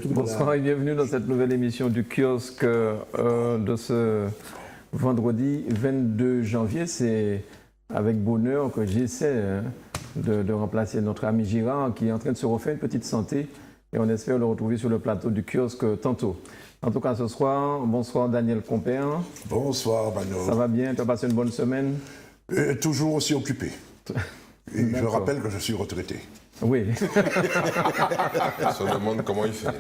Bonsoir et bienvenue dans cette nouvelle émission du kiosque de ce vendredi 22 janvier. C'est avec bonheur que j'essaie de remplacer notre ami Girard qui est en train de se refaire une petite santé et on espère le retrouver sur le plateau du kiosque tantôt. En tout cas, ce soir, bonsoir Daniel Compère. Bonsoir Bagno. Ça va bien? Tu as passé une bonne semaine? Toujours aussi occupé. Et je rappelle que je suis retraité. Oui. On se demande comment il fait.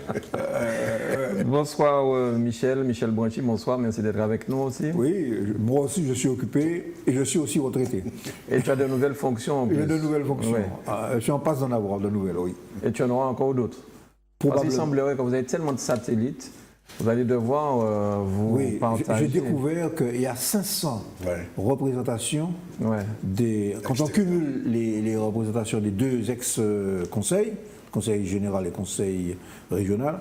Bonsoir Michel Branchy, bonsoir, merci d'être avec nous aussi. Oui, moi aussi je suis occupé et je suis aussi retraité. Et tu as de nouvelles fonctions en plus. J'ai de nouvelles fonctions. Oui. Je suis en passe d'en avoir de nouvelles, oui. Et tu en auras encore d'autres. Parce qu'il semblerait que vous avez tellement de satellites, vous allez devoir vous partager. J'ai découvert qu'il y a 500 représentations. Quand on cumule les représentations des deux ex-conseils, conseil général et conseil régional,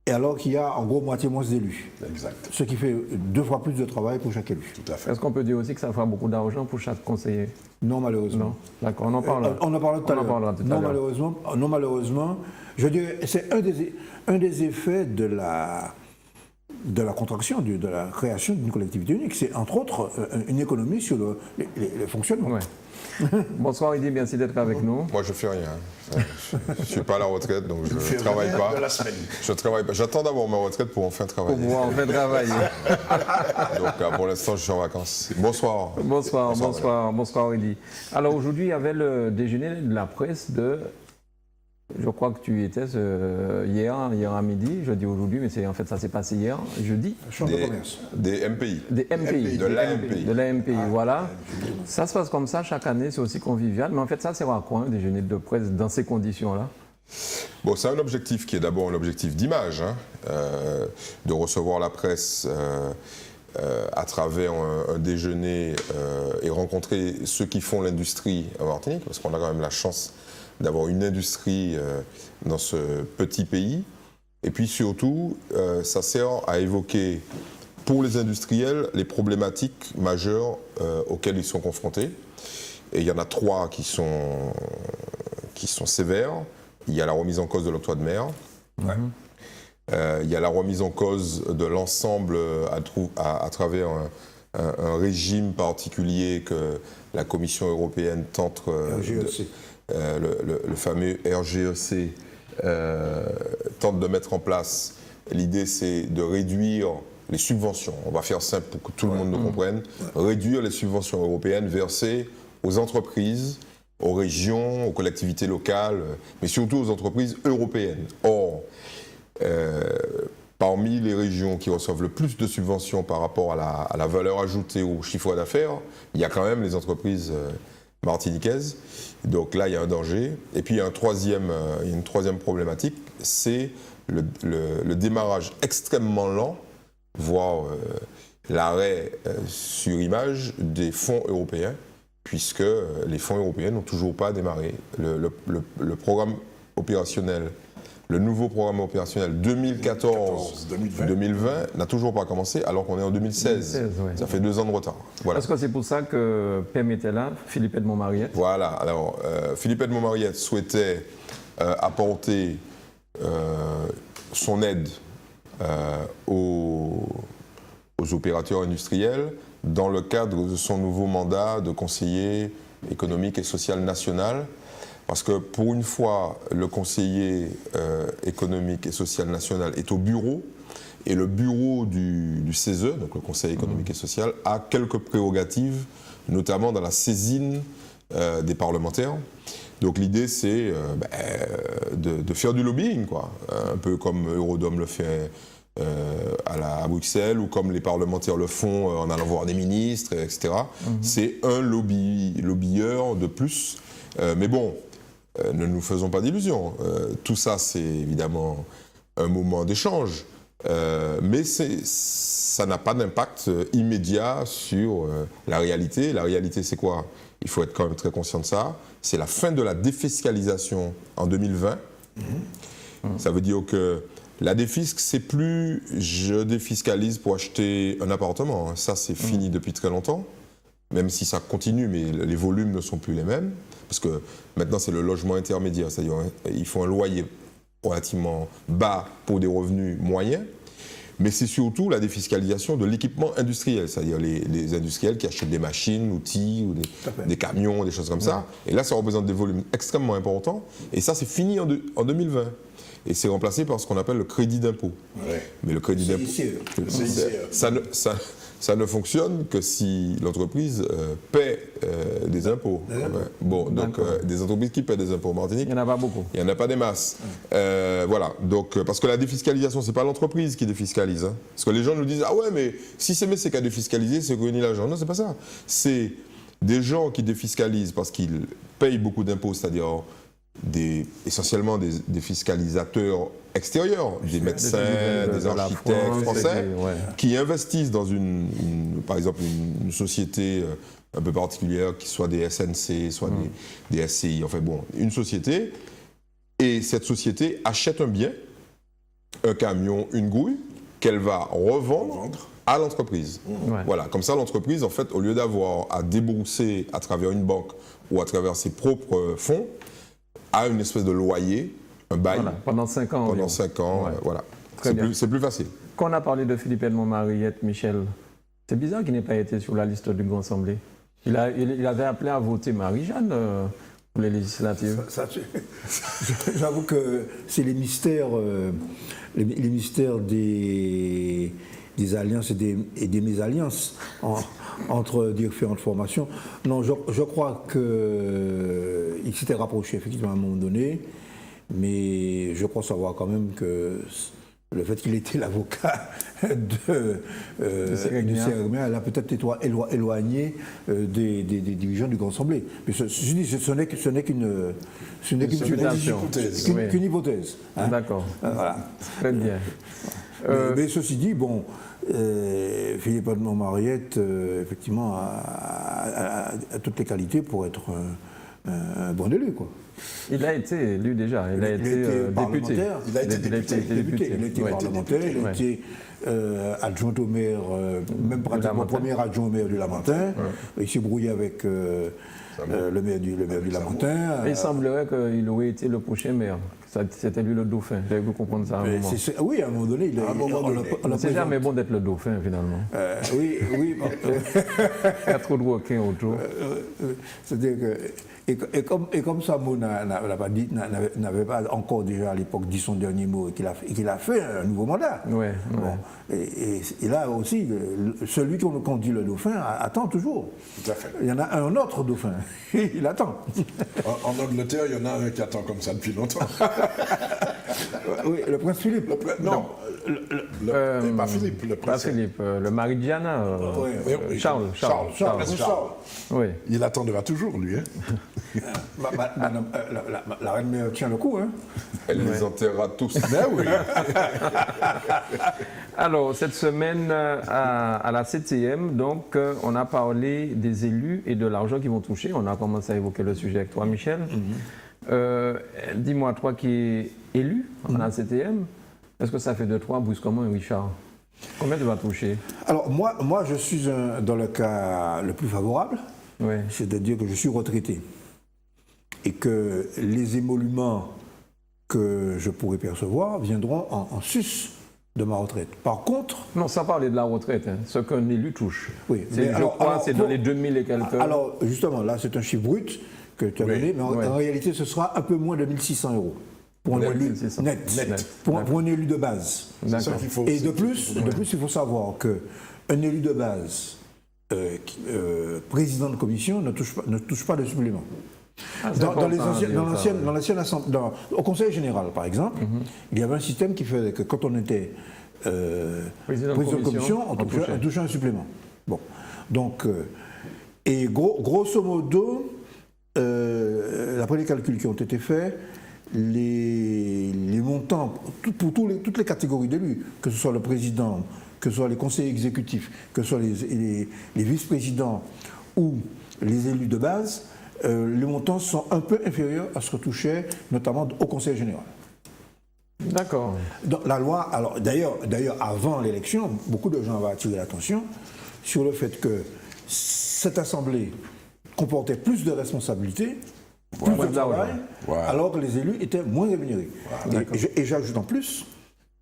et alors qu'il y a en gros moitié moins d'élus. Exact. Ce qui fait 2 fois plus de travail pour chaque élu. Tout à fait. Est-ce qu'on peut dire aussi que ça fera beaucoup d'argent pour chaque conseiller? Non, malheureusement. Non. D'accord, on en parlera. On en parlera tout à l'heure. Non, malheureusement. Je dirais, c'est un des effets de la contraction, de la création d'une collectivité unique. C'est entre autres une économie sur le fonctionnement. Ouais. Bonsoir Eddy, merci d'être avec nous. Moi je fais rien. Je ne suis pas à la retraite donc je ne travaille pas. De la semaine. Je travaille pas. J'attends d'avoir ma retraite pour enfin travailler. Pour pouvoir enfin travailler. Donc pour l'instant je suis en vacances. Bonsoir. Bonsoir Eddy. Alors aujourd'hui il y avait le déjeuner de la presse de... Je crois que tu y étais hier à midi, je dis aujourd'hui, mais en fait ça s'est passé hier, jeudi. Chambre de commerce. Des MPI. Des MPI. De l'AMPI. De l'AMPI, voilà. Ça se passe comme ça chaque année, c'est aussi convivial, mais en fait ça sert à quoi un déjeuner de presse dans ces conditions-là? Bon, c'est un objectif qui est d'abord un objectif d'image, de recevoir la presse à travers un déjeuner et rencontrer ceux qui font l'industrie en Martinique, parce qu'on a quand même la chance d'avoir une industrie dans ce petit pays. Et puis surtout, ça sert à évoquer pour les industriels les problématiques majeures auxquelles ils sont confrontés. Et il y en a 3 qui sont sévères. Il y a la remise en cause de l'octroi de mer. Il y a la remise en cause de l'ensemble à travers un régime particulier que la Commission européenne tente le fameux RGEC tente de mettre en place. L'idée, c'est de réduire les subventions. On va faire simple pour que tout le monde nous comprenne. Réduire les subventions européennes versées aux entreprises, aux régions, aux collectivités locales, mais surtout aux entreprises européennes. Or, parmi les régions qui reçoivent le plus de subventions par rapport à la valeur ajoutée au chiffre d'affaires, il y a quand même les entreprises martiniquaises. Donc là, il y a un danger. Et puis, il y a une troisième problématique, c'est le démarrage extrêmement lent, voire l'arrêt sur image des fonds européens, puisque les fonds européens n'ont toujours pas démarré. Le programme opérationnel, le nouveau programme opérationnel 2014-2020 n'a toujours pas commencé alors qu'on est en 2016. Ça fait 2 ans de retard. Voilà. Est-ce que c'est pour ça que permettait là Philippe de Montmariette? Voilà. Alors, Philippe de Montmariette souhaitait apporter son aide aux opérateurs industriels dans le cadre de son nouveau mandat de conseiller économique et social national. Parce que pour une fois, le conseiller économique et social national est au bureau, et le bureau du CESE, donc le Conseil économique et social, a quelques prérogatives, notamment dans la saisine des parlementaires. Donc l'idée, c'est de faire du lobbying, quoi. Un peu comme Eurodom le fait à Bruxelles, ou comme les parlementaires le font en allant voir des ministres, etc. C'est un lobbyeur de plus. Mais bon, ne nous faisons pas d'illusions. Tout ça, c'est évidemment un moment d'échange. Mais ça n'a pas d'impact immédiat sur la réalité. La réalité, c'est quoi? Il faut être quand même très conscient de ça. C'est la fin de la défiscalisation en 2020. Ça veut dire que la défisque, c'est plus je défiscalise pour acheter un appartement. Ça, c'est fini depuis très longtemps. Même si ça continue, mais les volumes ne sont plus les mêmes. Parce que maintenant, c'est le logement intermédiaire. C'est-à-dire, il faut un loyer relativement bas pour des revenus moyens. Mais c'est surtout la défiscalisation de l'équipement industriel, c'est-à-dire les industriels qui achètent des machines, outils, ou des camions, des choses comme ça. Et là, ça représente des volumes extrêmement importants. Et ça, c'est fini en 2020. Et c'est remplacé par ce qu'on appelle le crédit d'impôt. Ouais. Mais le crédit d'impôt, ça ne fonctionne que si l'entreprise paie des impôts. Ouais. Bon, donc des entreprises qui paient des impôts en Martinique, il n'y en a pas beaucoup. Il n'y en a pas des masses. Voilà, donc parce que la défiscalisation, ce n'est pas l'entreprise qui défiscalise. Hein. Parce que les gens nous disent, ah ouais, mais si CMC qui a défiscalisé, c'est qu'on l'argent. Non, c'est pas ça. C'est des gens qui défiscalisent parce qu'ils payent beaucoup d'impôts, c'est-à-dire essentiellement des fiscalisateurs extérieurs, des médecins, des architectes français, qui investissent dans par exemple une société un peu particulière, qui soit des SNC, soit des SCI, enfin bon, une société, et cette société achète un bien, un camion, une gouille, qu'elle va revendre à l'entreprise. Voilà, comme ça l'entreprise, en fait, au lieu d'avoir à débourser à travers une banque ou à travers ses propres fonds, a une espèce de loyer, un bail. Voilà, pendant 5 ans. Pendant 5 ans, voilà. C'est plus facile. Quand on a parlé de Philippe Edmond Mariette, Michel, c'est bizarre qu'il n'ait pas été sur la liste du Grand Assemblée. Il avait appelé à voter Marie-Jeanne pour les législatives. J'avoue que c'est les mystères des alliances et des mésalliances entre différentes formations. Non, je crois qu'il s'était rapproché effectivement à un moment donné, mais je crois savoir quand même que le fait qu'il était l'avocat de Sérignan l'a peut-être éloigné des dirigeants du Grand Assemblée. Mais ce n'est qu'une hypothèse. Hein. D'accord. Voilà. Très bien. Mais ceci dit, bon, Philippe Edmond Mariette, effectivement, a toutes les qualités pour être un bon élu, quoi. Il a été élu déjà, il a été député. Il a été député, il a été parlementaire, il a été adjoint au maire, même pratiquement premier adjoint au maire du Lamentin. Il s'est brouillé avec le maire du Lamentin. Il semblerait qu'il aurait été le prochain maire. C'était lui le dauphin, j'avais pu comprendre ça à un moment. Oui, à un moment donné. C'est jamais bon d'être le dauphin, finalement. Oui. Il y a trop de requins autour. C'est-à-dire que... Et comme Samo n'avait pas encore déjà à l'époque dit son dernier mot et qu'il a fait un nouveau mandat. Bon. Et là aussi, celui qu'on dit le dauphin attend toujours. Tout à fait. Il y en a un autre dauphin. Il attend. En Angleterre, il y en a un qui attend comme ça depuis longtemps. Oui, le prince Philippe. Non, pas Philippe, le prince. Pas Philippe, le mari de Diana, Charles. Oui. Il attendra toujours, lui. Hein. La reine mère tient le coup. Hein. Elle les enterrera tous. Ben oui. Alors, cette semaine, à la 7e, donc, on a parlé des élus et de l'argent qu'ils vont toucher. On a commencé à évoquer le sujet avec toi, Michel. Dis-moi, toi qui es élu à la 7e, est-ce que ça fait de toi brusquement un Richard? Combien tu vas toucher? Alors, moi, je suis dans le cas le plus favorable, c'est-à-dire que je suis retraité. Et que les émoluments que je pourrais percevoir viendront en sus de ma retraite. Par contre... Non, sans parler de la retraite, hein, ce qu'un élu touche. Oui, je crois c'est dans les 2000 et quelques... Alors, justement, là, c'est un chiffre brut que tu as donné, mais en réalité, ce sera un peu moins de 1600 euros. Pour un élu net. Pour un élu de base. C'est ça qu'il faut. Et de plus, il faut savoir qu'un élu de base, président de commission, ne touche pas de supplément. Au Conseil général, par exemple, il y avait un système qui faisait que quand on était président de commission, on touchait un supplément. Bon. Donc, et grosso modo, d'après les calculs qui ont été faits, les montants, pour toutes les catégories d'élus, que ce soit le président, que ce soit les conseillers exécutifs, que ce soit les vice-présidents ou les élus de base, les montants sont un peu inférieurs à ce que touchait notamment au Conseil général. D'accord. La loi, alors d'ailleurs avant l'élection, beaucoup de gens avaient attiré l'attention sur le fait que cette assemblée comportait plus de responsabilités plus de travail, Voilà. alors que les élus étaient moins rémunérés. Voilà. Et j'ajoute en plus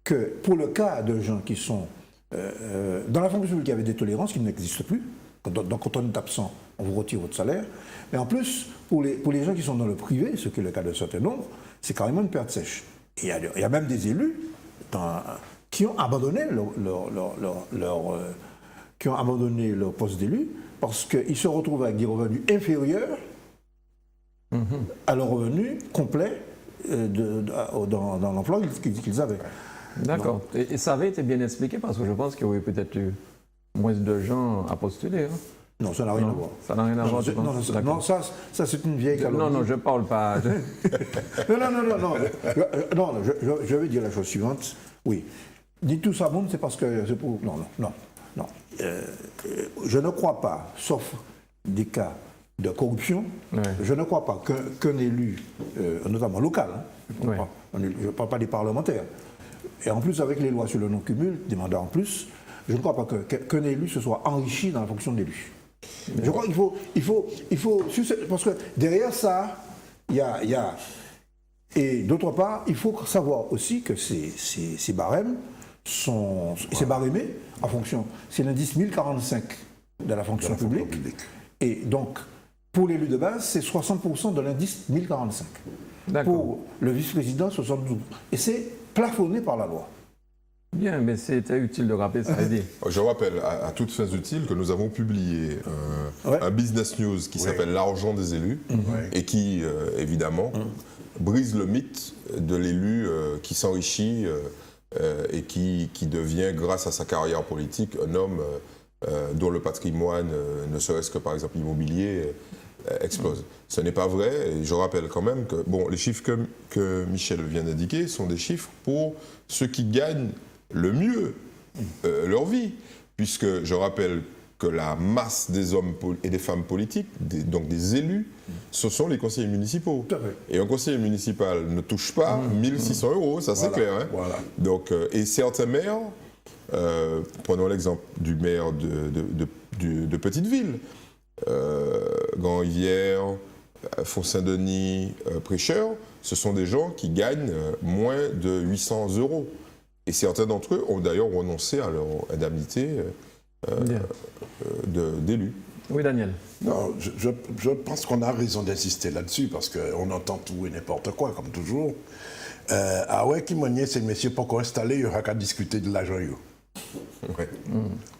que pour le cas de gens qui sont dans la fonction publique, il y avait des tolérances qui n'existent plus. Donc quand on est absent, on vous retire votre salaire. Mais en plus, pour les gens qui sont dans le privé, ce qui est le cas d'un certain nombre, c'est carrément une perte sèche. Et il y a même des élus qui ont abandonné leur poste d'élu parce qu'ils se retrouvent avec des revenus inférieurs à leur revenu complet dans l'emploi qu'ils avaient. D'accord. Et ça avait été bien expliqué parce que je pense qu'il y aurait peut-être eu moins de gens à postuler. Hein. Non, ça n'a rien à voir. Ça n'a rien à voir. Non, ça c'est une vieille calomnie. Non, je ne parle pas. Non, je vais dire la chose suivante. Oui. Dites tout ça, bon, c'est parce que c'est pour. Non. Je ne crois pas, sauf des cas de corruption, je ne crois pas qu'un élu, notamment local, je ne parle pas des parlementaires, et en plus avec les lois sur le non-cumul, des mandats en plus, je ne crois pas qu'un élu se soit enrichi dans la fonction d'élu. Je crois qu'il faut, parce que derrière ça, il y a et d'autre part, il faut savoir aussi que ces barèmes c'est barémé en fonction, c'est l'indice 1045 de la fonction publique. Et donc, pour l'élu de base, c'est 60% de l'indice 1045. Pour le vice-président, 72%. Et c'est plafonné par la loi. Bien, mais c'était utile de rappeler ça. Je rappelle à toutes fins utiles que nous avons publié un business news qui s'appelle L'argent des élus et qui, évidemment, brise le mythe de l'élu qui s'enrichit et qui devient, grâce à sa carrière politique, un homme dont le patrimoine, ne serait-ce que par exemple immobilier, explose. Ce n'est pas vrai, et je rappelle quand même que les chiffres que Michel vient d'indiquer sont des chiffres pour ceux qui gagnent le mieux leur vie, puisque je rappelle que la masse des hommes et des femmes politiques, donc des élus, ce sont les conseillers municipaux. Et un conseiller municipal ne touche pas 1 600 €, ça c'est clair. Hein. Voilà. Donc, et certains maires, prenons l'exemple du maire de petite ville, Grand-Rivière, Font-Saint-Denis, Prêcheur, ce sont des gens qui gagnent moins de 800 €. Et certains d'entre eux ont d'ailleurs renoncé à leur indemnité d'élu. Oui, Daniel. Non, je pense qu'on a raison d'insister là-dessus parce qu'on entend tout et n'importe quoi, comme toujours. Ah ouais, qui m'a c'est le monsieur pour qu'on installer, il y aura qu'à discuter de l'argent. Ouais.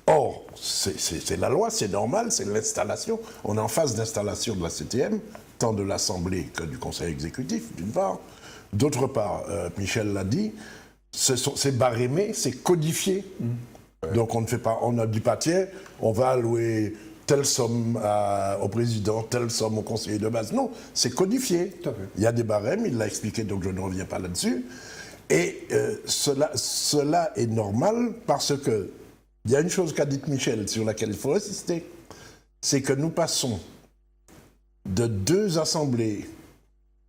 Or, c'est la loi, c'est normal, c'est l'installation. On est en phase d'installation de la CTM, tant de l'Assemblée que du Conseil exécutif, d'une part. D'autre part, Michel l'a dit, c'est barémé, c'est codifié. Donc on ne fait pas, on ne dit pas, tiens, on va allouer telle somme au président, telle somme au conseiller de base. Non, c'est codifié. Il y a des barèmes, il l'a expliqué, donc je ne reviens pas là-dessus. Et cela est normal parce que il y a une chose qu'a dite Michel sur laquelle il faut insister, c'est que nous passons de 2 assemblées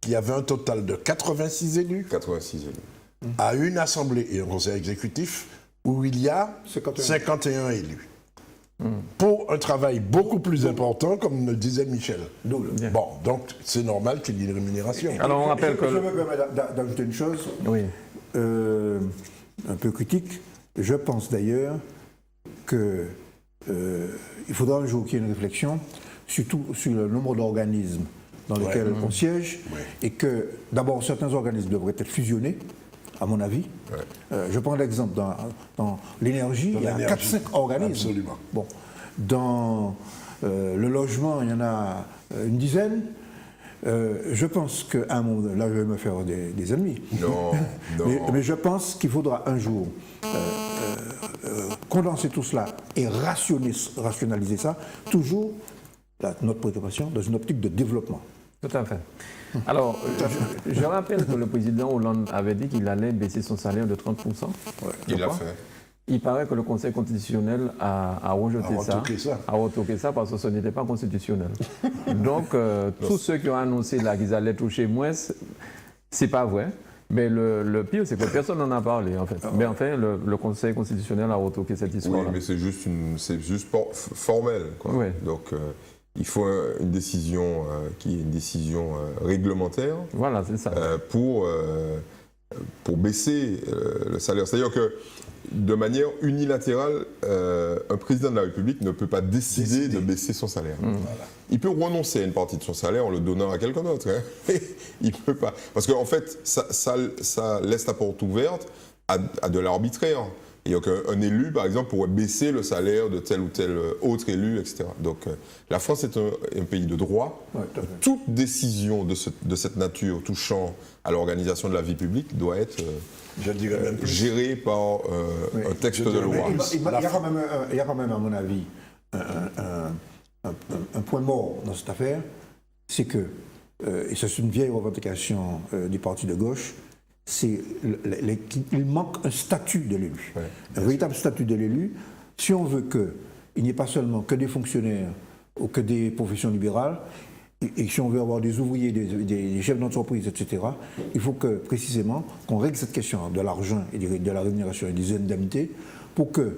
qui avaient un total de 86 élus, 86 élus. À une assemblée et un conseil exécutif où il y a 51 élus. Pour un travail beaucoup plus important, comme le disait Michel. Bon, donc c'est normal qu'il y ait une rémunération. Alors on rappelle que... Je me permets d'ajouter une chose, un peu critique. Je pense d'ailleurs qu'il faudra un jour qu'il y ait une réflexion, surtout sur le nombre d'organismes dans lesquels on siège, et que d'abord certains organismes devraient être fusionnés, à mon avis. Je prends l'exemple dans l'énergie, il y a 4-5 organismes. Absolument. Bon. Dans le logement, il y en a une dizaine. Je pense qu'à un moment, là je vais me faire des ennemis. Non. Mais je pense qu'il faudra un jour condenser tout cela et rationaliser ça, toujours notre préoccupation dans une optique de développement. Tout à fait. Alors, je rappelle que le président Hollande avait dit qu'il allait baisser son salaire de 30%. Il l'a fait. Il paraît que le Conseil constitutionnel a rejeté a retoqué ça parce que ce n'était pas constitutionnel. Donc, tous ceux qui ont annoncé là qu'ils allaient toucher moins, c'est pas vrai. Mais le pire, c'est que personne n'en a parlé, en fait. Mais enfin, le Conseil constitutionnel a retoqué cette histoire-là. Oui, mais c'est juste formel, quoi. Oui. Donc, il faut une décision qui est une décision réglementaire. Voilà, c'est ça. Pour baisser le salaire. C'est-à-dire que de manière unilatérale, un président de la République ne peut pas décider de baisser son salaire. Voilà. Il peut renoncer à une partie de son salaire en le donnant à quelqu'un d'autre. Hein. Il ne peut pas. Parce qu'en fait, ça laisse la porte ouverte à de l'arbitraire. Et donc un élu, par exemple, pourrait baisser le salaire de tel ou tel autre élu, etc. Donc la France est un pays de droit. Ouais, toute décision de cette nature touchant à l'organisation de la vie publique doit être gérée par un texte de loi. Il y a quand même, à mon avis, un point mort dans cette affaire, c'est que, et c'est une vieille revendication du parti de gauche, il manque un statut de l'élu, un véritable statut de l'élu. Si on veut qu'il n'y ait pas seulement que des fonctionnaires ou que des professions libérales, et si on veut avoir des ouvriers, des chefs d'entreprise, etc., il faut que précisément qu'on règle cette question de l'argent et de la rémunération et des indemnités pour que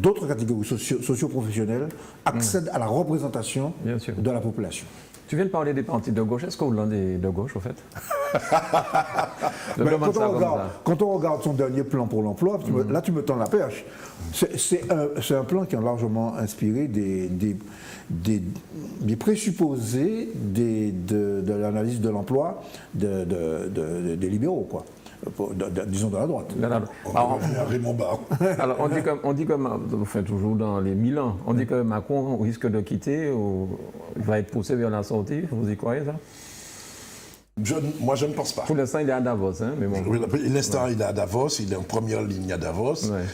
d'autres catégories socio-professionnelles accèdent à la représentation de la population. Tu viens de parler des partis de gauche. Est-ce qu'Hollande est de gauche, au fait? Quand on regarde son dernier plan pour l'emploi, là tu me tends la perche. C'est un plan qui est largement inspiré des présupposés de l'analyse de l'emploi des libéraux, quoi. Disons de la droite. Alors, Raymond Barre. Alors on dit comme enfin, toujours dans les 1000 ans, on dit que Macron risque de quitter ou il va être poussé vers la sortie. Vous y croyez ça? Moi, je ne pense pas. Pour l'instant, il est à Davos. Hein, mais bon. Pour l'instant, il est à Davos, il est en première ligne à Davos. Ouais.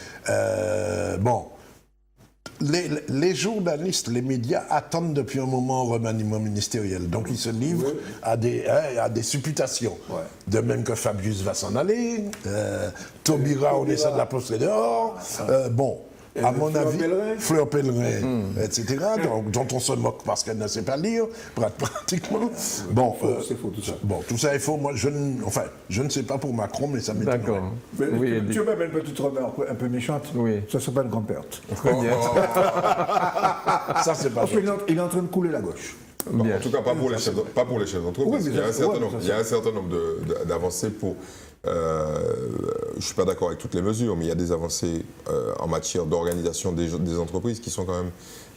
Bon, les journalistes, les médias attendent depuis un moment un remaniement ministériel. Donc, ils se livrent à des supputations. Ouais. De même que Fabius va s'en aller, Taubira, on essaie de la poster dehors. Bon. À mon avis, Fleur Pellerin, etc., dont on se moque parce qu'elle ne sait pas lire, pratiquement. Bon, c'est faux tout ça. Bon, tout ça est faux. Moi, je ne sais pas pour Macron, mais ça m'étonnerait. D'accord. Oui, tu as même une petite remarque un peu méchante. Oui. Ça ne serait pas une grande perte. Ça, c'est pas. Parce qu'il est en train de couler la gauche. Bon, en tout cas, pas pour les chefs d'entreprise. Il y a un certain nombre d'avancées pour. Je ne suis pas d'accord avec toutes les mesures, mais il y a des avancées en matière d'organisation des entreprises qui sont quand même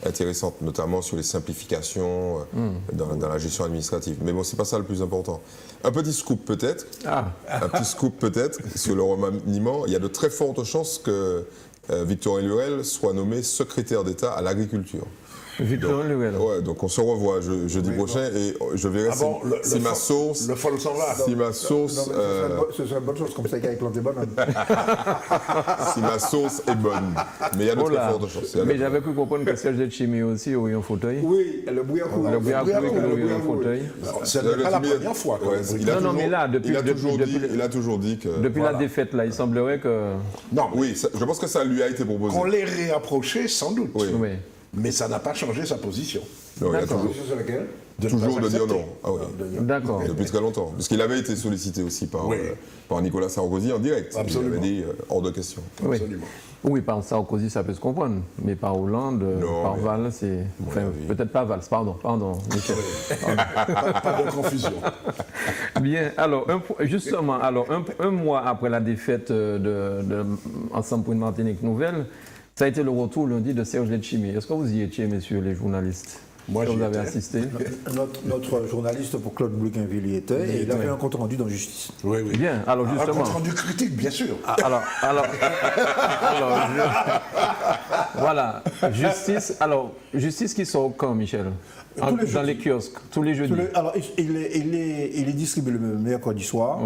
intéressantes, notamment sur les simplifications dans la gestion administrative. Mais bon, ce n'est pas ça le plus important. Un petit scoop peut-être, sur le remaniement. Il y a de très fortes chances que Victorin Lurel soit nommé secrétaire d'État à l'agriculture. Victorin Lurel. Ouais, donc on se revoit jeudi prochain et je verrai si ma source. Le fol s'en va. Si ma source. Ce serait une bonne chose, comme ça qu'il y a planté bonne. Si ma source est bonne. Mais il y a de très fortes chances. Mais j'avais pu comprendre que Serge Letchimy aussi a eu un fauteuil. Oui, le Bouyakou. Le Bouyakou a eu un fauteuil. C'est pas la première fois. Non, mais là, il a toujours dit que. Depuis la défaite, là, il semblerait que. Non, oui, je pense que ça lui a été proposé. Qu'on l'ait réapproché, sans doute. Oui. Mais ça n'a pas changé sa position. Non, il a toujours de dire non. Ah, oui. D'accord. Depuis très longtemps. Parce qu'il avait été sollicité aussi par Nicolas Sarkozy en direct. Absolument. Il avait dit hors de question. Oui. Absolument. Oui, par Sarkozy, ça peut se comprendre. Mais par Hollande, par Valls, c'est. Enfin, peut-être pas Valls, pardon, Michel. Pas de confusion. Bien, alors, justement, un mois après la défaite de Ensemble pour une Martinique Nouvelle, ça a été le retour lundi de Serge Letchimy. Est-ce que vous y étiez, messieurs les journalistes? Moi, vous avez assisté? Notre journaliste pour Claude Bluquinville y était et il a fait un compte rendu dans Justice. Oui. Bien, alors justement. Un compte rendu critique, bien sûr. Voilà, Justice qui sort quand, Michel? Dans les kiosques, tous les jeudis. Alors, il est distribué le mercredi soir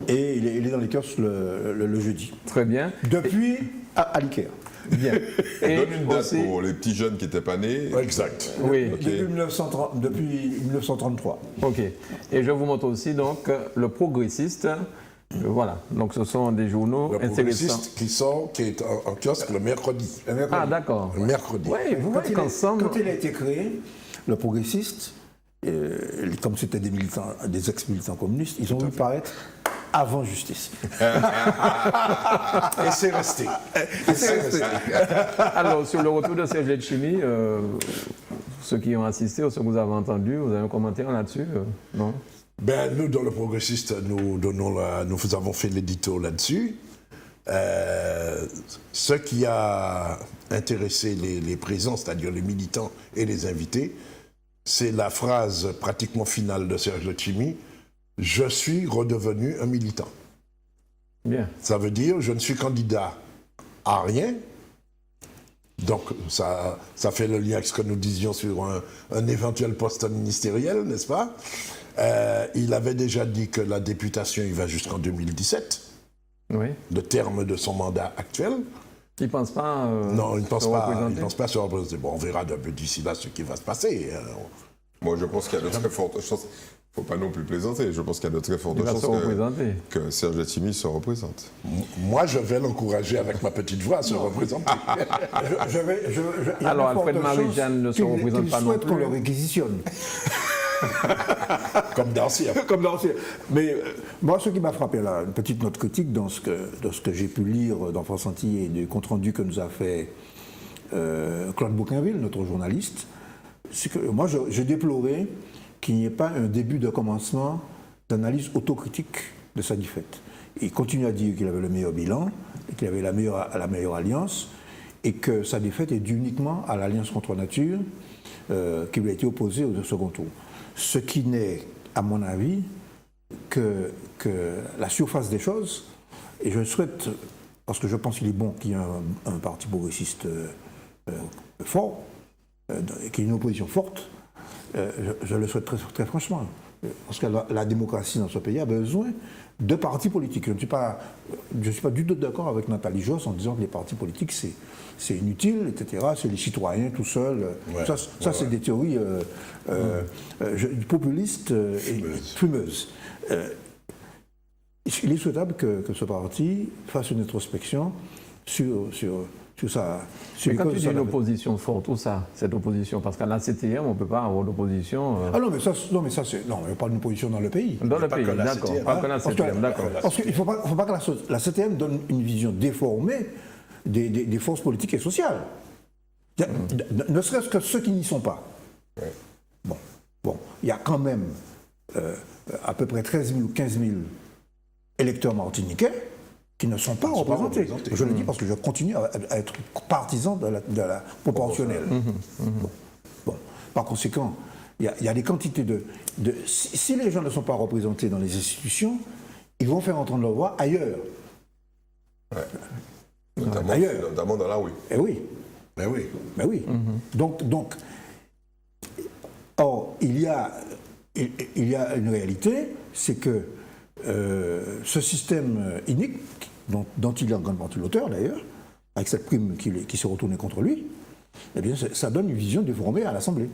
et il est dans les kiosques le jeudi. Très bien. Depuis à l'IKEA. Bien. Et donne une date pour les petits jeunes qui n'étaient pas nés. Exact. Oui. Okay. Depuis 1933. Ok. Et je vous montre aussi donc le Progressiste. Voilà. Donc ce sont des journaux intéressants. Qui est en kiosque le mercredi. Ah d'accord. Le mercredi. Oui, vous voyez qu'ensemble. Quand il a été créé, le Progressiste, comme c'était des ex-militants communistes, ils ont vu paraître avant Justice. Et c'est resté. Alors, sur le retour de Serge Letchimy, ceux qui ont assisté ou ceux que vous avez entendus, vous avez un commentaire là-dessus non? Ben, nous, dans le Progressiste, nous avons fait l'édito là-dessus. Ce qui a intéressé les présents, c'est-à-dire les militants et les invités, c'est la phrase pratiquement finale de Serge Letchimy, « Je suis redevenu un militant ». Bien. Ça veut dire « Je ne suis candidat à rien ». Donc, ça fait le lien avec ce que nous disions sur un éventuel poste ministériel, n'est-ce pas? Il avait déjà dit que la députation, il va jusqu'en 2017. Oui. Le terme de son mandat actuel. Il ne pense pas non, il ne pense pas, représenter. pense pas se représenter. Bon, on verra d'ici là ce qui va se passer. Moi, je pense qu'il y a de très fortes chances. Il ne faut pas non plus plaisanter. Je pense qu'il y a de très fortes chances que Serge Letchimy se représente. Moi, je vais l'encourager avec ma petite voix à se représenter. Alors, Alfred Marie-Jeanne ne se représente pas non plus. Souhaite qu'on le réquisitionne. Comme d'ancien. Comme d'ancien. Mais moi, ce qui m'a frappé là, une petite note critique dans ce que j'ai pu lire dans France Antille et du compte-rendu que nous a fait Claude Bouquinville, notre journaliste, c'est que moi, j'ai déploré qu'il n'y ait pas un début de commencement d'analyse autocritique de sa défaite. Il continue à dire qu'il avait le meilleur bilan, qu'il avait la meilleure alliance, et que sa défaite est due uniquement à l'alliance contre nature qui lui a été opposée au second tour. Ce qui n'est, à mon avis, que la surface des choses, et je souhaite, parce que je pense qu'il est bon qu'il y ait un parti progressiste fort, qu'il y ait une opposition forte, je le souhaite très, très franchement. Parce que la démocratie dans ce pays a besoin de partis politiques. Je ne suis pas du tout d'accord avec Nathalie Josse en disant que les partis politiques, c'est inutile, etc. C'est les citoyens tout seuls. Ouais, ça c'est des théories populistes et fumeuses. Il est souhaitable que ce parti fasse une introspection sur ça. Mais quand tu dis une opposition forte, où ça, cette opposition? Parce qu'à la CTM, on ne peut pas avoir d'opposition. Ah non, mais ça c'est. Non, il n'y a pas d'opposition dans le pays. Dans le pays, d'accord. Pas que la CTM, d'accord. Parce qu'il ne faut pas que la CTM donne une vision déformée des forces politiques et sociales. Ne serait-ce que ceux qui n'y sont pas. Ouais. Bon, il y a quand même à peu près 13 000 ou 15 000 électeurs martiniquais qui ne sont pas représentés. Je le dis parce que je continue à être partisan de la proportionnelle. Bon. Par conséquent, il y a des quantités si les gens ne sont pas représentés dans les institutions, ils vont faire entendre leur voix ailleurs. Ouais. Notamment dans la rue. Eh oui. Mais oui. Mais oui. Donc, or, il y a une réalité, c'est que ce système inique, dont il est en grande partie l'auteur d'ailleurs, avec cette prime qui s'est retournée contre lui, eh bien, ça donne une vision déformée à l'Assemblée.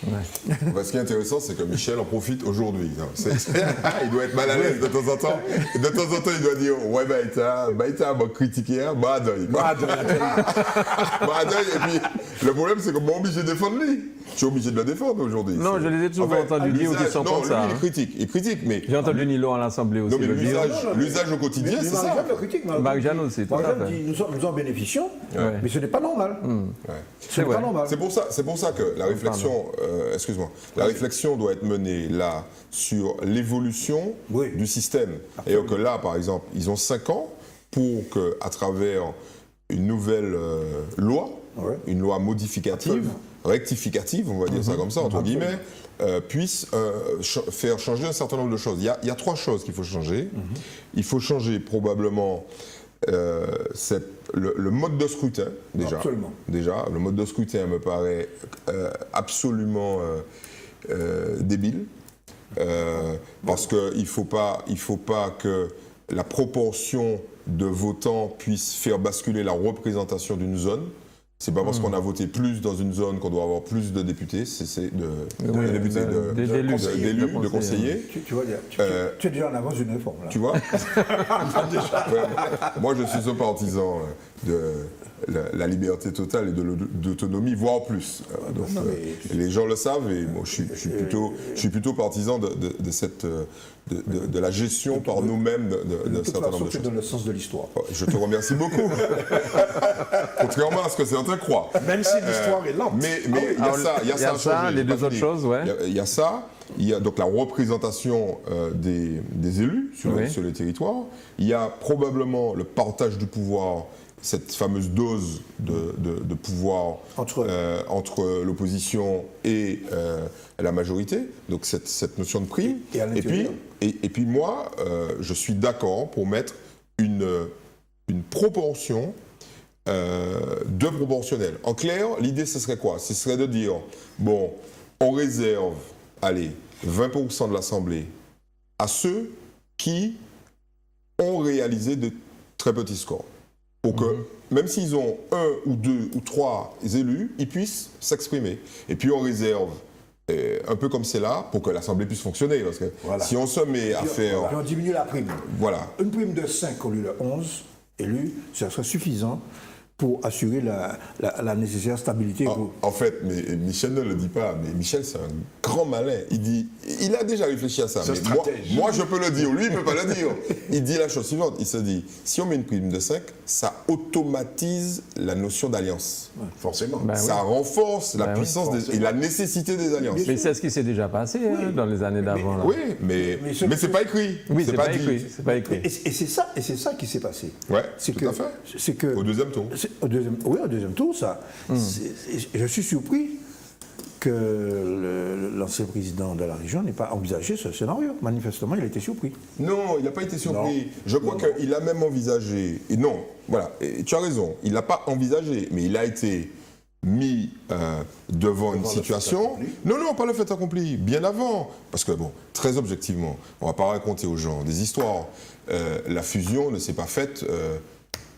Ouais. Ce qui est intéressant, c'est que Michel en profite aujourd'hui. Il doit être mal à l'aise de temps en temps. De temps en temps, il doit dire « Ouais, Baïta m'a critiqué, Badoy. » Et puis, le problème, c'est que moi, obligé de défendre lui. Je suis obligé de le défendre aujourd'hui. Non, je les ai toujours entendus dire qu'ils sont comme ça. Il critique, mais... J'ai entendu Nilo à l'Assemblée aussi. Non, mais l'usage au quotidien, c'est ça. Marie-Jeanne aussi, tout à fait. Nous en bénéficions, mais ce n'est pas normal. C'est pas normal. C'est pour ça que la réflexion... la réflexion doit être menée là sur l'évolution du système. Et que là, par exemple, ils ont 5 ans pour qu'à travers une nouvelle loi, une loi modificative, rectificative, on va dire ça comme ça, entre guillemets, puisse faire changer un certain nombre de choses. Il y a 3 choses qu'il faut changer. Il faut changer probablement le mode de scrutin, déjà. Absolument. Déjà, le mode de scrutin me paraît absolument débile. Parce qu'il ne faut pas que la proportion de votants puisse faire basculer la représentation d'une zone. C'est pas parce qu'on a voté plus dans une zone qu'on doit avoir plus de députés, d'élus, de conseillers. Tu vois, tu es déjà en avance d'une réforme. Là. Tu vois. Moi, je suis un partisan la liberté totale et de d'autonomie, voire plus. Donc, les gens le savent et moi, je suis plutôt partisan de la gestion par nous-mêmes d'un certain nombre de choses. C'est dans le sens de l'histoire. Je te remercie beaucoup. Contrairement à ce que certains croient. Même si l'histoire est lente. Mais il y a ça, les deux autres choses, ouais. Il y a ça. Il y a donc la représentation des élus sur les territoires. Il y a probablement le partage du pouvoir, cette fameuse dose de pouvoir entre l'opposition et la majorité, donc cette notion de prime. Et puis moi, je suis d'accord pour mettre une proportion de proportionnel. En clair, l'idée, ce serait quoi? Ce serait de dire, bon, on réserve, allez, 20% de l'Assemblée à ceux qui ont réalisé de très petits scores. Pour que, même s'ils ont 1 ou 2 ou 3 élus, ils puissent s'exprimer. Et puis on réserve, un peu comme c'est là, pour que l'Assemblée puisse fonctionner. Parce que si on se met à faire... On diminue la prime. Voilà. Une prime de 5 au lieu de 11 élus, ça serait suffisant pour assurer la nécessaire stabilité. En fait, mais Michel ne le dit pas, mais Michel, c'est un grand malin. Il a déjà réfléchi à ça. Mais moi, je peux le dire, lui, il ne peut pas le dire. Il dit la chose suivante, il se dit, si on met une prime de 5, ça automatise la notion d'alliance. Ouais, forcément. Ça renforce la puissance et la nécessité des alliances. Mais c'est ce qui s'est déjà passé dans les années d'avant. Oui, mais c'est pas écrit. Oui, c'est pas écrit. Et c'est ça qui s'est passé. Ouais, tout à fait. Au deuxième tour. Au deuxième tour, ça. Je suis surpris que l'ancien président de la région n'ait pas envisagé ce scénario. Manifestement, il a été surpris. Non, il n'a pas été surpris. Je crois qu'il a même envisagé. Et non, voilà, et tu as raison, il n'a pas envisagé, mais il a été mis devant une situation... Non, pas le fait accompli, bien avant. Parce que, bon, très objectivement, on ne va pas raconter aux gens des histoires. La fusion ne s'est pas faite...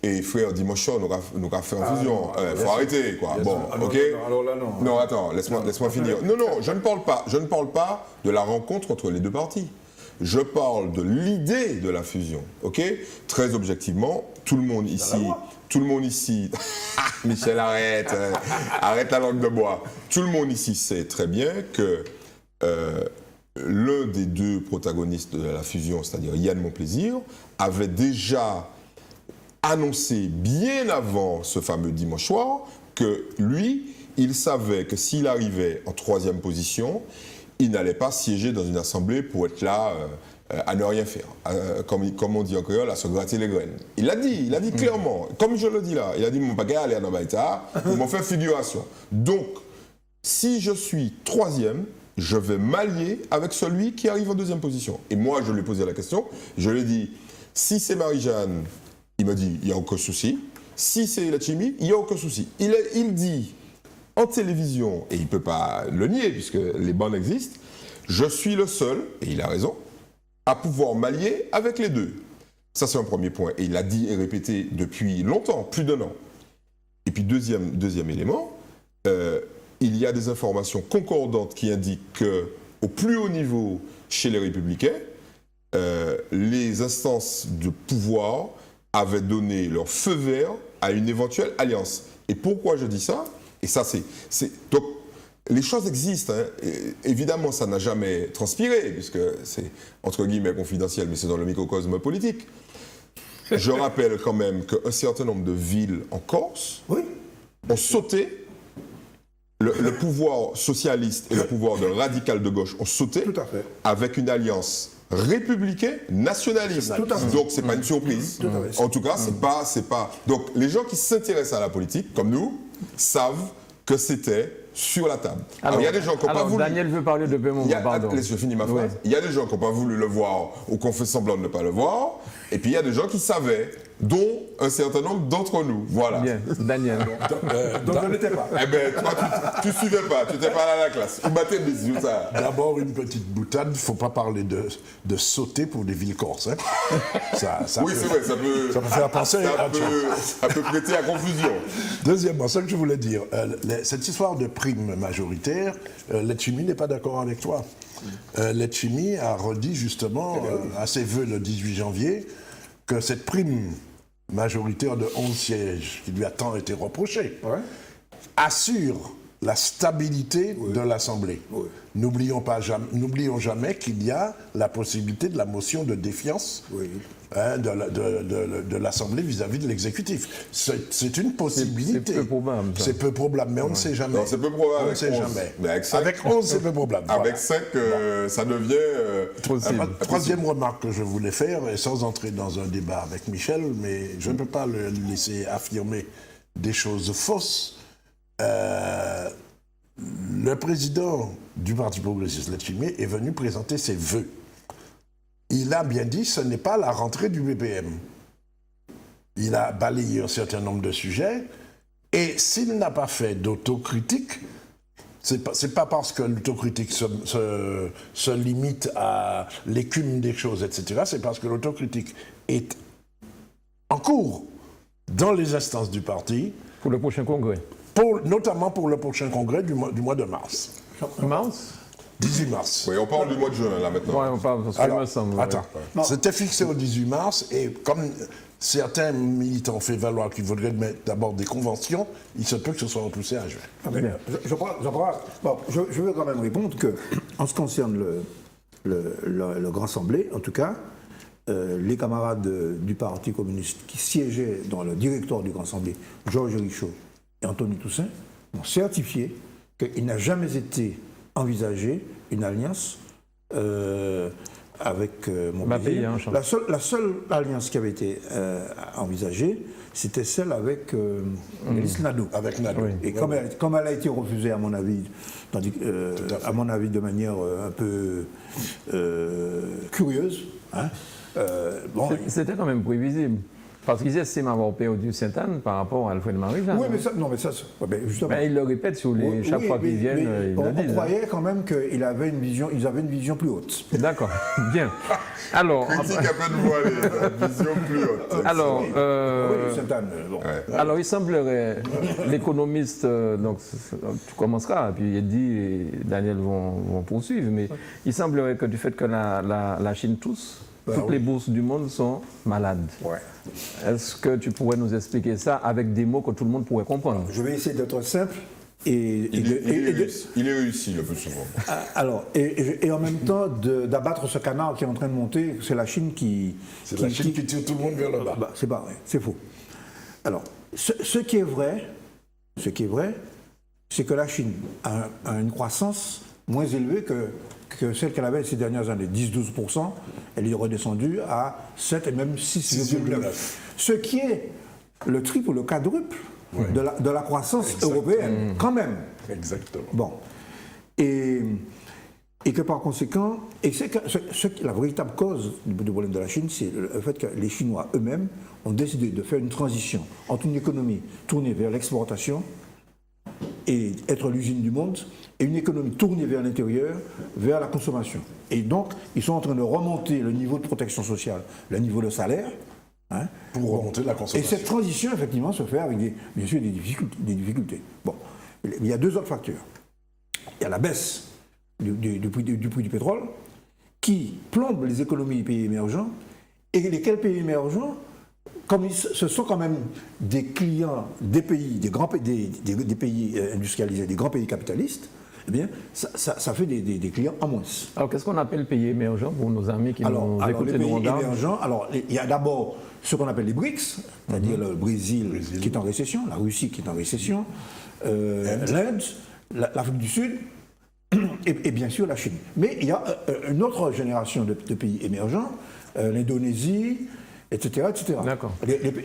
Et frère Dimochon nous a fait en fusion. Il faut arrêter, quoi. Bon, ok. Alors là, non. Non, attends, laisse-moi finir. Non, je ne parle pas de la rencontre entre les deux partis. Je parle de l'idée de la fusion, ok. Très objectivement, tout le monde ici, Michel, arrête la langue de bois. Tout le monde ici sait très bien que l'un des deux protagonistes de la fusion, c'est-à-dire Yann Monplaisir, avait déjà annoncé bien avant ce fameux dimanche soir que lui, il savait que s'il arrivait en 3e position, il n'allait pas siéger dans une assemblée pour être là à ne rien faire. Comme on dit en créole, à se gratter les graines. Il l'a dit clairement, comme je le dis là, il a dit mon bagage aller à Namaïta, ils m'ont fait figuration. Donc, si je suis 3e, je vais m'allier avec celui qui arrive en 2e position. Et moi, je lui ai posé la question, je lui ai dit, si c'est Marie-Jeanne, il m'a dit, il n'y a aucun souci. Si c'est Letchimy, il n'y a aucun souci. Il dit en télévision, et il ne peut pas le nier puisque les bandes existent, je suis le seul, et il a raison, à pouvoir m'allier avec les deux. Ça, c'est un premier point. Et il l'a dit et répété depuis longtemps, plus d'1 an. Et puis, deuxième élément, il y a des informations concordantes qui indiquent qu'au plus haut niveau, chez les Républicains, les instances de pouvoir avaient donné leur feu vert à une éventuelle alliance. Et pourquoi je dis ça? Et ça, donc, les choses existent. Hein. Évidemment, ça n'a jamais transpiré, puisque c'est, entre guillemets, confidentiel, mais c'est dans le microcosme politique. Je rappelle quand même qu'un certain nombre de villes en Corse ont sauté. Le pouvoir socialiste et le pouvoir de radical de gauche ont sauté avec une alliance républicain nationaliste. Donc c'est pas une surprise. En tout cas, c'est pas. Donc les gens qui s'intéressent à la politique, comme nous, savent que c'était sur la table. Alors il y a des gens qui n'ont pas voulu. Daniel veut parler de Bémon, pardon. Je finis ma phrase. Il y a des gens qui n'ont pas voulu le voir ou qui ont fait semblant de ne pas le voir. Et puis il y a des gens qui savaient, dont un certain nombre d'entre nous. Voilà. Bien, Daniel. Donc je n'étais pas. Eh bien, toi, tu ne suivais pas, tu n'étais pas allé à la classe. D'abord, une petite boutade, il ne faut pas parler de sauter pour des villes corses. Hein. Oui, c'est vrai, ça peut faire penser ça peut prêter à confusion. Deuxièmement, ce que je voulais dire, cette histoire de prime majoritaire, Letchimy n'est pas d'accord avec toi. Letchimy a redit justement à ses vœux le 18 janvier que cette prime majoritaire de 11 sièges, qui lui a tant été reproché, assure la stabilité de l'Assemblée. Oui. N'oublions jamais qu'il y a la possibilité de la motion de défiance de l'Assemblée vis-à-vis de l'exécutif. C'est une possibilité. C'est peu probable. C'est peu probable, mais on ne sait jamais. Non, c'est peu probable. On ne sait jamais. Mais avec 11, c'est peu probable. Avec 5, ça devient... Troisième remarque que je voulais faire, et sans entrer dans un débat avec Michel, mais je ne peux pas le laisser affirmer des choses fausses. Le président du Parti progressiste, Letchimé, est venu présenter ses vœux. Il a bien dit ce n'est pas la rentrée du BPM. Il a balayé un certain nombre de sujets, et s'il n'a pas fait d'autocritique, c'est pas parce que l'autocritique se limite à l'écume des choses, etc. C'est parce que l'autocritique est en cours dans les instances du parti. Pour le prochain congrès. Notamment pour le prochain congrès du mois de mars. Mars 18 mars. Oui, on parle du mois de juin, là, maintenant. Oui, on parle, parce que Alors, me semble. attends, c'était fixé au 18 mars, et comme certains militants ont fait valoir qu'ils voudraient mettre d'abord des conventions, il se peut que ce soit repoussé à juin. Je veux quand même répondre que, en ce qui concerne le Grand Assemblée, en tout cas, les camarades du Parti communiste qui siégeaient dans le directoire du Grand Assemblée, Georges Richaud et Anthony Toussaint, ont certifié qu'il n'a jamais été envisagé une alliance avec Montpellier. La seule alliance qui avait été envisagée, c'était celle avec Elis Nadeau. Avec Nadeau. Et comme elle a été refusée, à mon avis, de manière un peu curieuse, hein, c'était quand même prévisible. Parce qu'ils estiment avoir perdu Sainte-Anne par rapport à Alfred Marie-Jeanne. Oui, mais ça, justement. Ben, ils le répètent chaque fois qu'ils viennent, ils le disent. On croyait quand même qu'ils avaient une vision plus haute. D'accord, bien. Alors, critique un peu de voilée, une vision plus haute. Alors, Sainte-Anne, bon. Alors, il semblerait, l'économiste, donc tu commenceras, puis Eddy et Daniel vont poursuivre, mais il semblerait que du fait que la Chine tousse, toutes les bourses du monde sont malades. Ouais. Est-ce que tu pourrais nous expliquer ça avec des mots que tout le monde pourrait comprendre? Je vais essayer d'être simple. Il est réussi le plus souvent. Alors, et en même temps d'abattre ce canard qui est en train de monter, c'est la Chine qui... C'est la Chine qui tire tout le monde vers le bas. C'est pas vrai, c'est faux. Alors, ce qui est vrai, c'est que la Chine a une croissance moins élevée que celle qu'elle avait ces dernières années, 10-12%, elle est redescendue à 7 et même 6,9%. Ce qui est le triple ou le quadruple de la croissance européenne, quand même. Exactement. Bon. Et que par conséquent, la véritable cause du problème de la Chine, c'est le fait que les Chinois eux-mêmes ont décidé de faire une transition entre une économie tournée vers l'exportation et être l'usine du monde, et une économie tournée vers l'intérieur, vers la consommation. Et donc, ils sont en train de remonter le niveau de protection sociale, le niveau de salaire. Hein, pour remonter la consommation. Et cette transition, effectivement, se fait avec, bien sûr, des difficultés. Bon, il y a deux autres facteurs. Il y a la baisse du prix du pétrole, qui plombe les économies des pays émergents, et lesquels pays émergents, comme ce sont quand même des clients des pays, des pays industrialisés, des grands pays capitalistes, eh bien, ça fait des clients en moins. Alors, qu'est-ce qu'on appelle pays émergents pour nos amis qui nous écoutent et nous regardent? Les pays émergents, alors, il y a d'abord ce qu'on appelle les BRICS, c'est-à-dire le Brésil qui est en récession, la Russie qui est en récession, l'Inde, l'Afrique du Sud, et bien sûr la Chine. Mais il y a une autre génération de pays émergents, l'Indonésie, etc. D'accord.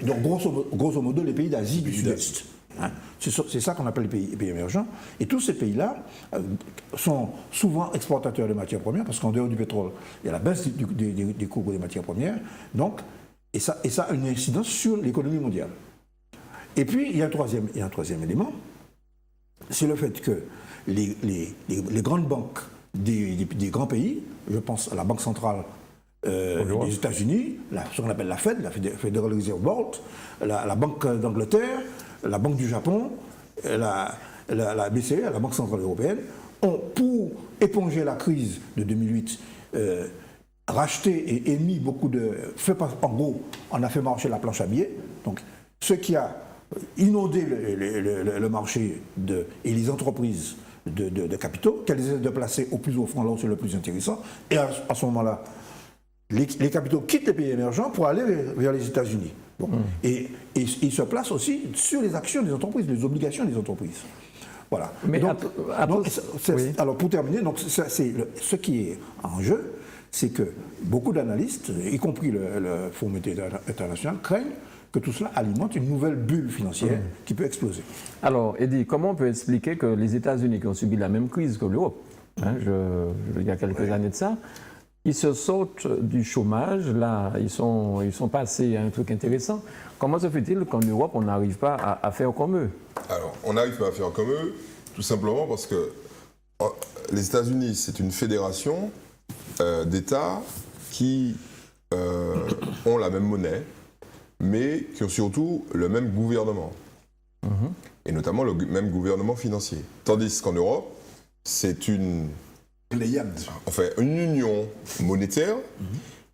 Donc, grosso modo, les pays d'Asie du Sud-Est. Hein. C'est ça qu'on appelle les pays émergents. Et tous ces pays-là sont souvent exportateurs de matières premières, parce qu'en dehors du pétrole, il y a la baisse des cours des matières premières. Donc, et ça a une incidence sur l'économie mondiale. Et puis, il y a un troisième élément, c'est le fait que les grandes banques des grands pays, je pense à la Banque centrale des États-Unis, ce qu'on appelle la Fed, la Federal Reserve Board, la Banque d'Angleterre, la Banque du Japon, la BCE, la Banque centrale européenne, ont, pour éponger la crise de 2008, racheté et émis beaucoup de... En gros, on a fait marcher la planche à billets, Donc, ce qui a inondé le marché et les entreprises de capitaux, qu'elles essaient de placer au plus offrant là où c'est le plus intéressant. Et à ce moment-là, les capitaux quittent les pays émergents pour aller vers les États-Unis. Bon. Et ils se placent aussi sur les actions des entreprises, les obligations des entreprises. Voilà. Mais alors pour terminer, donc, ce qui est en jeu, c'est que beaucoup d'analystes, y compris le Fonds monétaire international, craignent que tout cela alimente une nouvelle bulle financière qui peut exploser. Alors, Eddy, comment on peut expliquer que les États-Unis, qui ont subi la même crise que l'Europe, il y a quelques années de ça, ils se sortent du chômage, là, ils sont passés à un truc intéressant. Comment se fait-il qu'en Europe, on n'arrive pas à faire comme eux? Alors, on n'arrive pas à faire comme eux, tout simplement parce que les États-Unis, c'est une fédération d'États qui ont la même monnaie, mais qui ont surtout le même gouvernement, et notamment le même gouvernement financier. Tandis qu'en Europe, c'est une union monétaire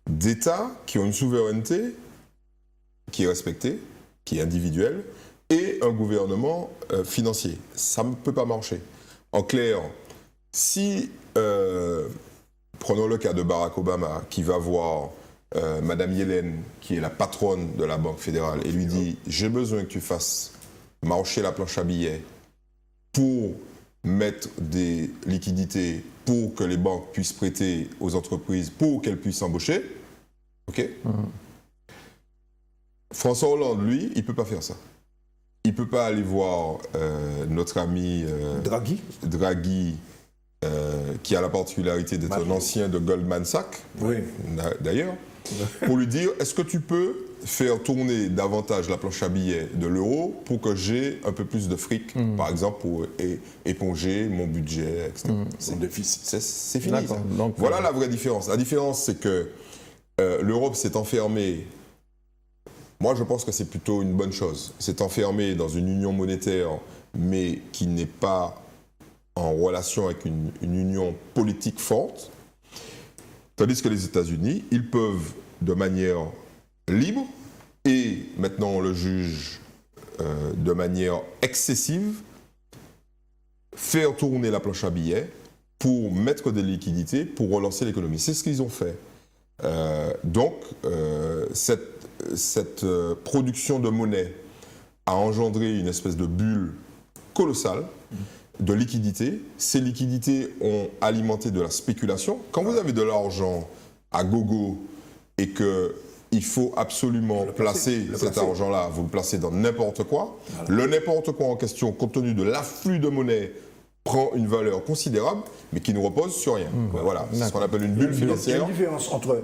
d'États qui ont une souveraineté qui est respectée, qui est individuelle, et un gouvernement financier. Ça ne peut pas marcher. En clair, si, prenons le cas de Barack Obama, qui va voir Madame Yellen, qui est la patronne de la Banque fédérale, et lui dit « J'ai besoin que tu fasses marcher la planche à billets pour mettre des liquidités pour que les banques puissent prêter aux entreprises, pour qu'elles puissent embaucher. » Ok. François Hollande, lui, il ne peut pas faire ça. Il ne peut pas aller voir notre ami Draghi, qui a la particularité d'être un ancien de Goldman Sachs, d'ailleurs, pour lui dire, est-ce que tu peux faire tourner davantage la planche à billets de l'euro pour que j'ai un peu plus de fric, par exemple, pour éponger mon budget, etc. C'est fini, ça. Donc, voilà la vraie différence. La différence, c'est que l'Europe s'est enfermée. Moi, je pense que c'est plutôt une bonne chose. C'est enfermé dans une union monétaire, mais qui n'est pas en relation avec une union politique forte. Tandis que les États-Unis, ils peuvent, de manière libre, et maintenant on le juge de manière excessive, faire tourner la planche à billets pour mettre des liquidités, pour relancer l'économie. C'est ce qu'ils ont fait. Donc, cette production de monnaie a engendré une espèce de bulle colossale de liquidités. Ces liquidités ont alimenté de la spéculation. Quand vous avez de l'argent à gogo et qu'il faut absolument placer cet argent-là, vous le placez dans n'importe quoi, le n'importe quoi en question, compte tenu de l'afflux de monnaie, prend une valeur considérable, mais qui ne repose sur rien. Voilà, c'est ce qu'on appelle une bulle financière. Il y a une différence entre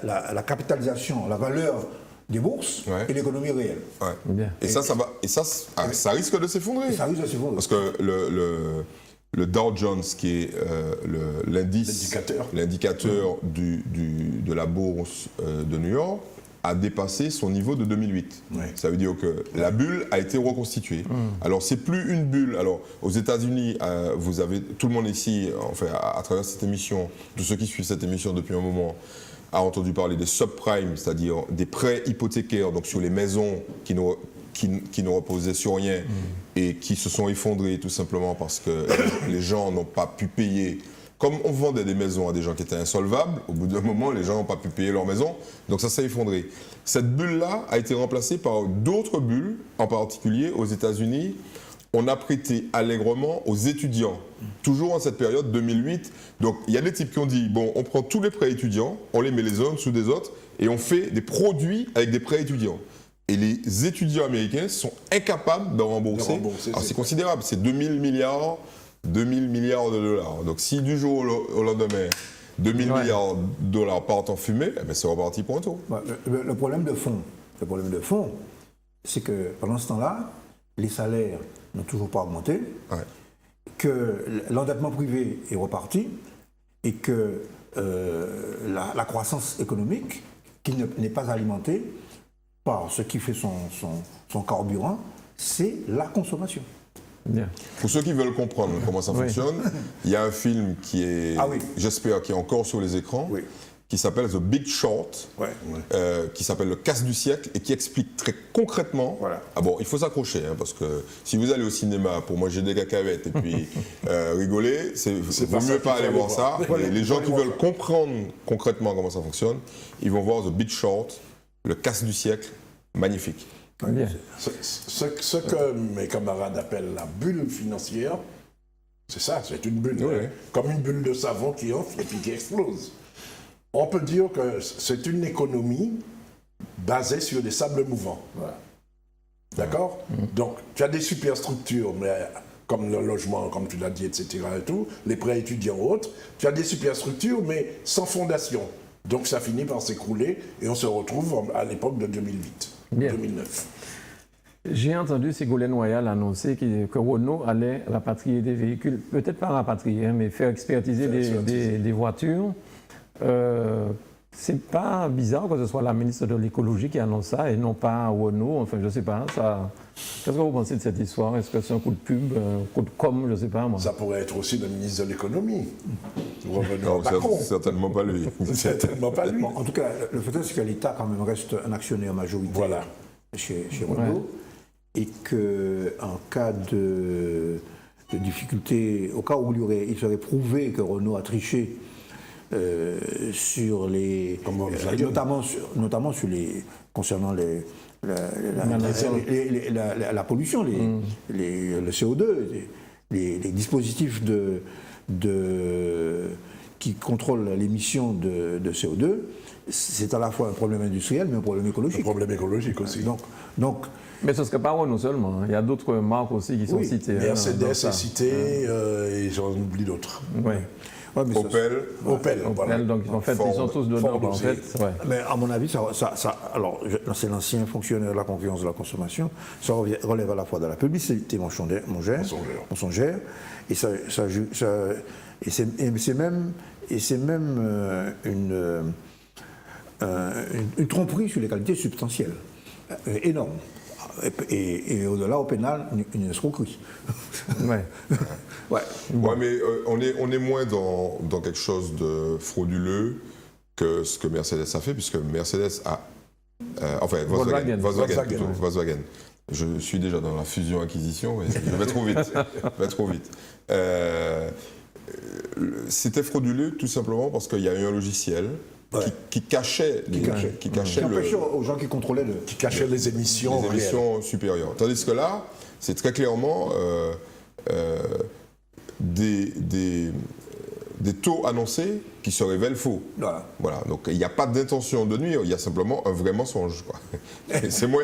la capitalisation, la valeur des bourses et l'écononie réelle. Et ça risque de s'effondrer. Ça risque de s'effondrer. Parce que le Dow Jones, qui est l'indicateur de la bourse de New York, a dépassé son niveau de 2008. Ça veut dire que la bulle a été reconstituée. Alors, c'est plus une bulle. Alors, aux États-Unis, vous avez tout le monde ici, enfin, à travers cette émission, tous ceux qui suivent cette émission depuis un moment, a entendu parler des subprimes, c'est-à-dire des prêts hypothécaires, donc sur les maisons qui ne reposaient sur rien et qui se sont effondrés tout simplement parce que les gens n'ont pas pu payer. Comme on vendait des maisons à des gens qui étaient insolvables, au bout d'un moment, les gens n'ont pas pu payer leur maison, donc ça s'est effondré. Cette bulle-là a été remplacée par d'autres bulles, en particulier aux États-Unis. On a prêté allègrement aux étudiants, toujours en cette période 2008. Donc il y a des types qui ont dit, bon, on prend tous les prêts étudiants, on les met les uns sous des autres, et on fait des produits avec des prêts étudiants. Et les étudiants américains sont incapables de rembourser. Alors c'est considérable, c'est 2000 milliards de dollars. Donc si du jour au lendemain, 2000 milliards de dollars partent en fumée, eh bien, c'est reparti pour un tour. Le problème de fond, c'est que pendant ce temps-là, les salaires n'ont toujours pas augmenté, que l'endettement privé est reparti et que la croissance économique, qui n'est pas alimentée par ce qui fait son carburant, c'est la consommation. Bien. Pour ceux qui veulent comprendre comment ça fonctionne, il y a un film qui est, j'espère, qui est encore sur les écrans, qui s'appelle The Big Short, qui s'appelle Le casse du siècle et qui explique très concrètement. Voilà. Ah bon, il faut s'accrocher, hein, parce que si vous allez au cinéma pour manger des cacahuètes et puis rigoler, vaut mieux pas aller voir ça. Les gens qui veulent comprendre concrètement comment ça fonctionne, ils vont voir The Big Short, Le casse du siècle, magnifique. Bien. Ce que mes camarades appellent la bulle financière, c'est ça, c'est une bulle. Oui. Comme une bulle de savon qui enfle et puis qui explose. On peut dire que c'est une économie basée sur des sables mouvants. Voilà. D'accord ? Donc, tu as des superstructures, mais comme le logement, comme tu l'as dit, etc. et tout, les prêts étudiants autres. Tu as des superstructures, mais sans fondation. Donc, ça finit par s'écrouler et on se retrouve à l'époque de 2008, Bien. 2009. J'ai entendu Ségolène Royal annoncer que Renault allait rapatrier des véhicules, peut-être pas rapatrier, hein, mais faire expertiser des voitures. C'est pas bizarre que ce soit la ministre de l'écologie qui annonce ça et non pas Renault, enfin je sais pas. Qu'est-ce que vous pensez de cette histoire? Est-ce que c'est un coup de pub, un coup de com', je sais pas moi. Ça pourrait être aussi le ministre de l'économie. Non, certainement pas lui. Certainement pas lui. Bon, en tout cas, le fait est que l'État quand même reste un actionnaire majoritaire chez Renault et qu'en cas de difficulté, au cas où il serait prouvé que Renault a triché sur les, notamment sur les concernant la pollution, le CO2, les dispositifs qui contrôlent l'émission de CO2, c'est à la fois un problème industriel mais un problème écologique. Un problème écologique aussi. Donc, mais ce ne serait pas Renault seulement, il y a d'autres marques aussi qui sont citées. Mercedes est cité et j'en oublie d'autres. Oui. Ouais, Opel, voilà. Donc en fait, ils sont tous dedans. En fait, Mais à mon avis, alors c'est l'ancien fonctionnaire de la concurrence de la consommation, ça relève à la fois de la publicité mensongère, et c'est même une tromperie sur les qualités substantielles, énorme. Et au-delà, au pénal, une escroquerie. Ouais, mais on est moins dans quelque chose de frauduleux que ce que Mercedes a fait, puisque Mercedes a... Volkswagen. Je suis déjà dans la fusion-acquisition, et je vais trop vite. C'était frauduleux tout simplement parce qu'il y a eu un logiciel qui cachait aux gens qui contrôlaient qui cachait les émissions supérieures. Tandis que là, c'est très clairement des taux annoncés qui se révèlent faux. Voilà. Donc il n'y a pas d'intention de nuire, il y a simplement un vrai mensonge. C'est moins,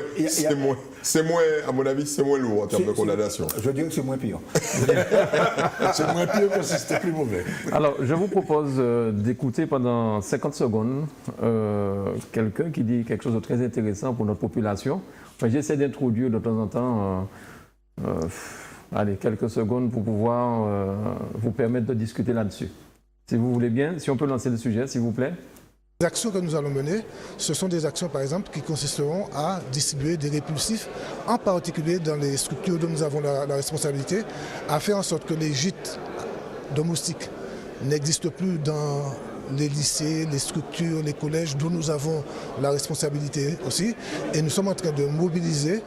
à mon avis, c'est moins lourd en termes de condamnation. Je dirais que c'est moins pire. C'est moins pire que si c'était plus mauvais. Alors, je vous propose d'écouter pendant 50 secondes quelqu'un qui dit quelque chose de très intéressant pour notre population. Enfin, j'essaie d'introduire de temps en temps quelques secondes pour pouvoir vous permettre de discuter là-dessus. Si vous voulez bien, si on peut lancer le sujet, s'il vous plaît. Les actions que nous allons mener, ce sont des actions, par exemple, qui consisteront à distribuer des répulsifs, en particulier dans les structures dont nous avons la responsabilité, à faire en sorte que les gîtes domestiques n'existent plus dans les lycées, les structures, les collèges dont nous avons la responsabilité aussi. Et nous sommes en train de mobiliser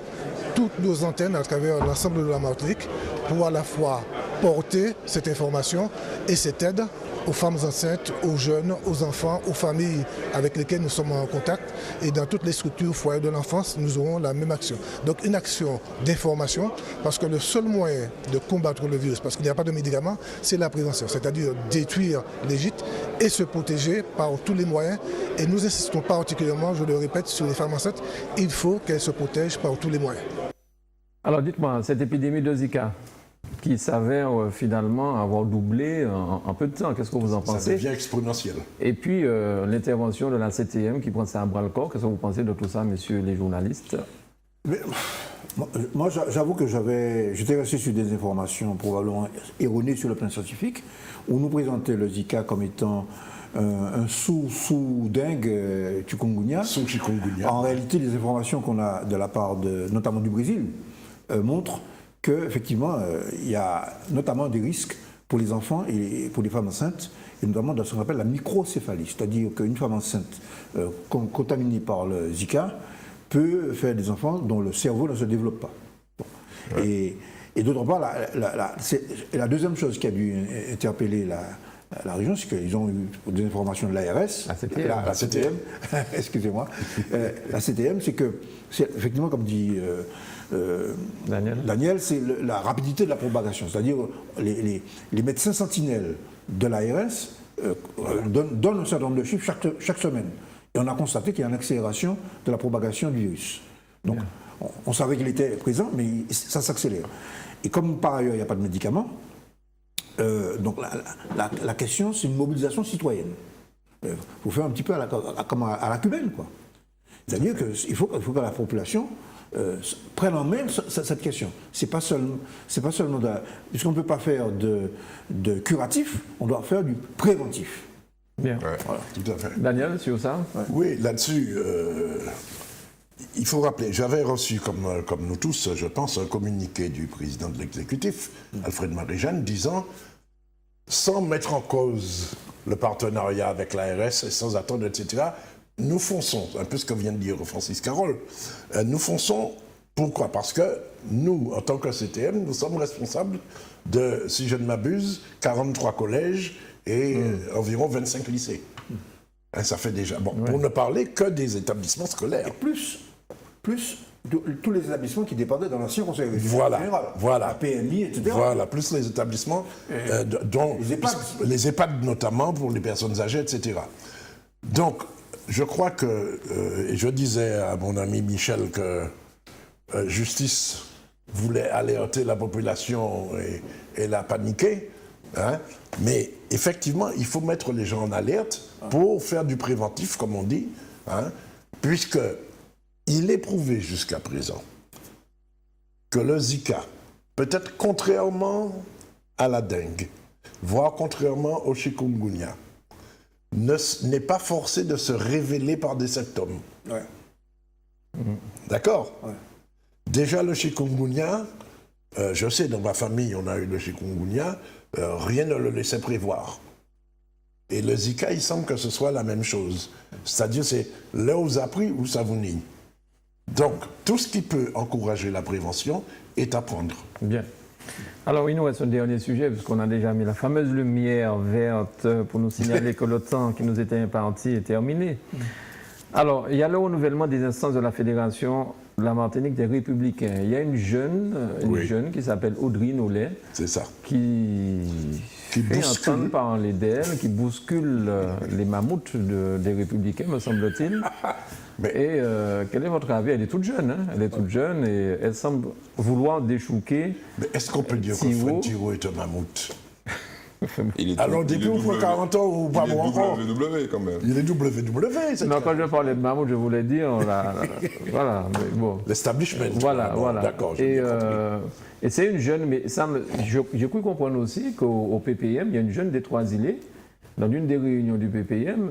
toutes nos antennes à travers l'ensemble de la Martinique pour à la fois porter cette information et cette aide aux femmes enceintes, aux jeunes, aux enfants, aux familles avec lesquelles nous sommes en contact. Et dans toutes les structures foyers de l'enfance, nous aurons la même action. Donc une action d'information, parce que le seul moyen de combattre le virus, parce qu'il n'y a pas de médicaments, c'est la prévention, c'est-à-dire détruire les gîtes et se protéger par tous les moyens. Et nous insistons particulièrement, je le répète, sur les femmes enceintes, il faut qu'elles se protègent par tous les moyens. Alors dites-moi, cette épidémie de Zika, qui s'avère finalement avoir doublé en peu de temps. Qu'est-ce que vous en pensez? Ça devient exponentiel. Et puis l'intervention de la CTM qui prend ça à bras-le-corps. Qu'est-ce que vous pensez de tout ça, messieurs les journalistes? Moi, j'avoue que j'étais resté sur des informations probablement erronées sur le plan scientifique, où nous présentait le Zika comme étant un sous-dingue chikungunya. Sous-chikungunya. En réalité, les informations qu'on a de la part notamment du Brésil montrent qu'effectivement, il y a notamment des risques pour les enfants et pour les femmes enceintes, et notamment dans ce qu'on appelle la microcéphalie, c'est-à-dire qu'une femme enceinte contaminée par le Zika peut faire des enfants dont le cerveau ne se développe pas. Bon. Et d'autre part, la deuxième chose qui a dû interpeller la région, c'est qu'ils ont eu des informations de l'ARS, la CTM, excusez-moi, la CTM, c'est que, effectivement, comme dit Daniel, c'est la rapidité de la propagation, c'est-à-dire les médecins sentinelles de l'ARS donnent un certain nombre de chiffres chaque semaine. Et on a constaté qu'il y a une accélération de la propagation du virus. Donc, on savait qu'il était présent, mais ça s'accélère. Et comme par ailleurs, il n'y a pas de médicaments, donc la question, c'est une mobilisation citoyenne. Il faut faire un petit peu à la cubaine, quoi. C'est-à-dire qu'il faut que la population prenne en main cette question. C'est pas seulement puisqu'on ne peut pas faire de curatif, on doit faire du préventif. Bien. Ouais, voilà. Tout à fait. Daniel, sur ça? Oui, là-dessus, il faut rappeler, j'avais reçu, comme nous tous, je pense, un communiqué du président de l'exécutif, Alfred Marie-Jeanne, disant, sans mettre en cause le partenariat avec l'ARS et sans attendre, etc., nous fonçons, un peu ce que vient de dire Francis Carole, nous fonçons, pourquoi? Parce que nous, en tant que CTM, nous sommes responsables de, si je ne m'abuse, 43 collèges et environ 25 lycées. Hein, ça fait déjà... Bon, pour ne parler que des établissements scolaires. Et plus tous les établissements qui dépendaient dans l'ancien conseil régional. Voilà. La PMI, etc. Voilà, plus les établissements, dont les EHPAD notamment pour les personnes âgées, etc. Donc, je crois que, et je disais à mon ami Michel que Justice voulait alerter la population et la paniquer, hein, mais effectivement, il faut mettre les gens en alerte pour faire du préventif, comme on dit, hein, puisque il est prouvé jusqu'à présent que le Zika, peut-être contrairement à la dengue, voire contrairement au chikungunya, n'est pas forcé de se révéler par des symptômes. Ouais. D'accord? Ouais. Déjà le chikungunya, je sais, dans ma famille, on a eu le chikungunya, rien ne le laissait prévoir. Et le Zika, il semble que ce soit la même chose. C'est-à-dire, c'est là où ça a pris, où ça vous nie. Donc, tout ce qui peut encourager la prévention est à prendre. Bien. Alors, il nous reste un dernier sujet, puisqu'on a déjà mis la fameuse lumière verte pour nous signaler que le temps qui nous était imparti est terminé. Alors, il y a le renouvellement des instances de la Fédération de la Martinique des Républicains. Il y a une jeune qui s'appelle Audrey Nollet. C'est ça. Qui fait entendre parler d'elle, qui bouscule les mammouths des Républicains, me semble-t-il. Et quel est votre avis? Elle est toute jeune, hein? Elle est toute jeune et elle semble vouloir déchouquer. Mais est-ce qu'on peut dire que Fred Thirault est un mammouth? Alors, depuis on fait 40 ans ou pas bon encore. Il est WW quand même. Il est WW. Non, quand je parlais de mammouth, je voulais dire, voilà, mais bon. L'establishment. Voilà. D'accord. Et c'est une jeune, mais j'ai cru comprendre aussi qu'au PPM, il y a une jeune des Trois-Îlets, dans une des réunions du PPM,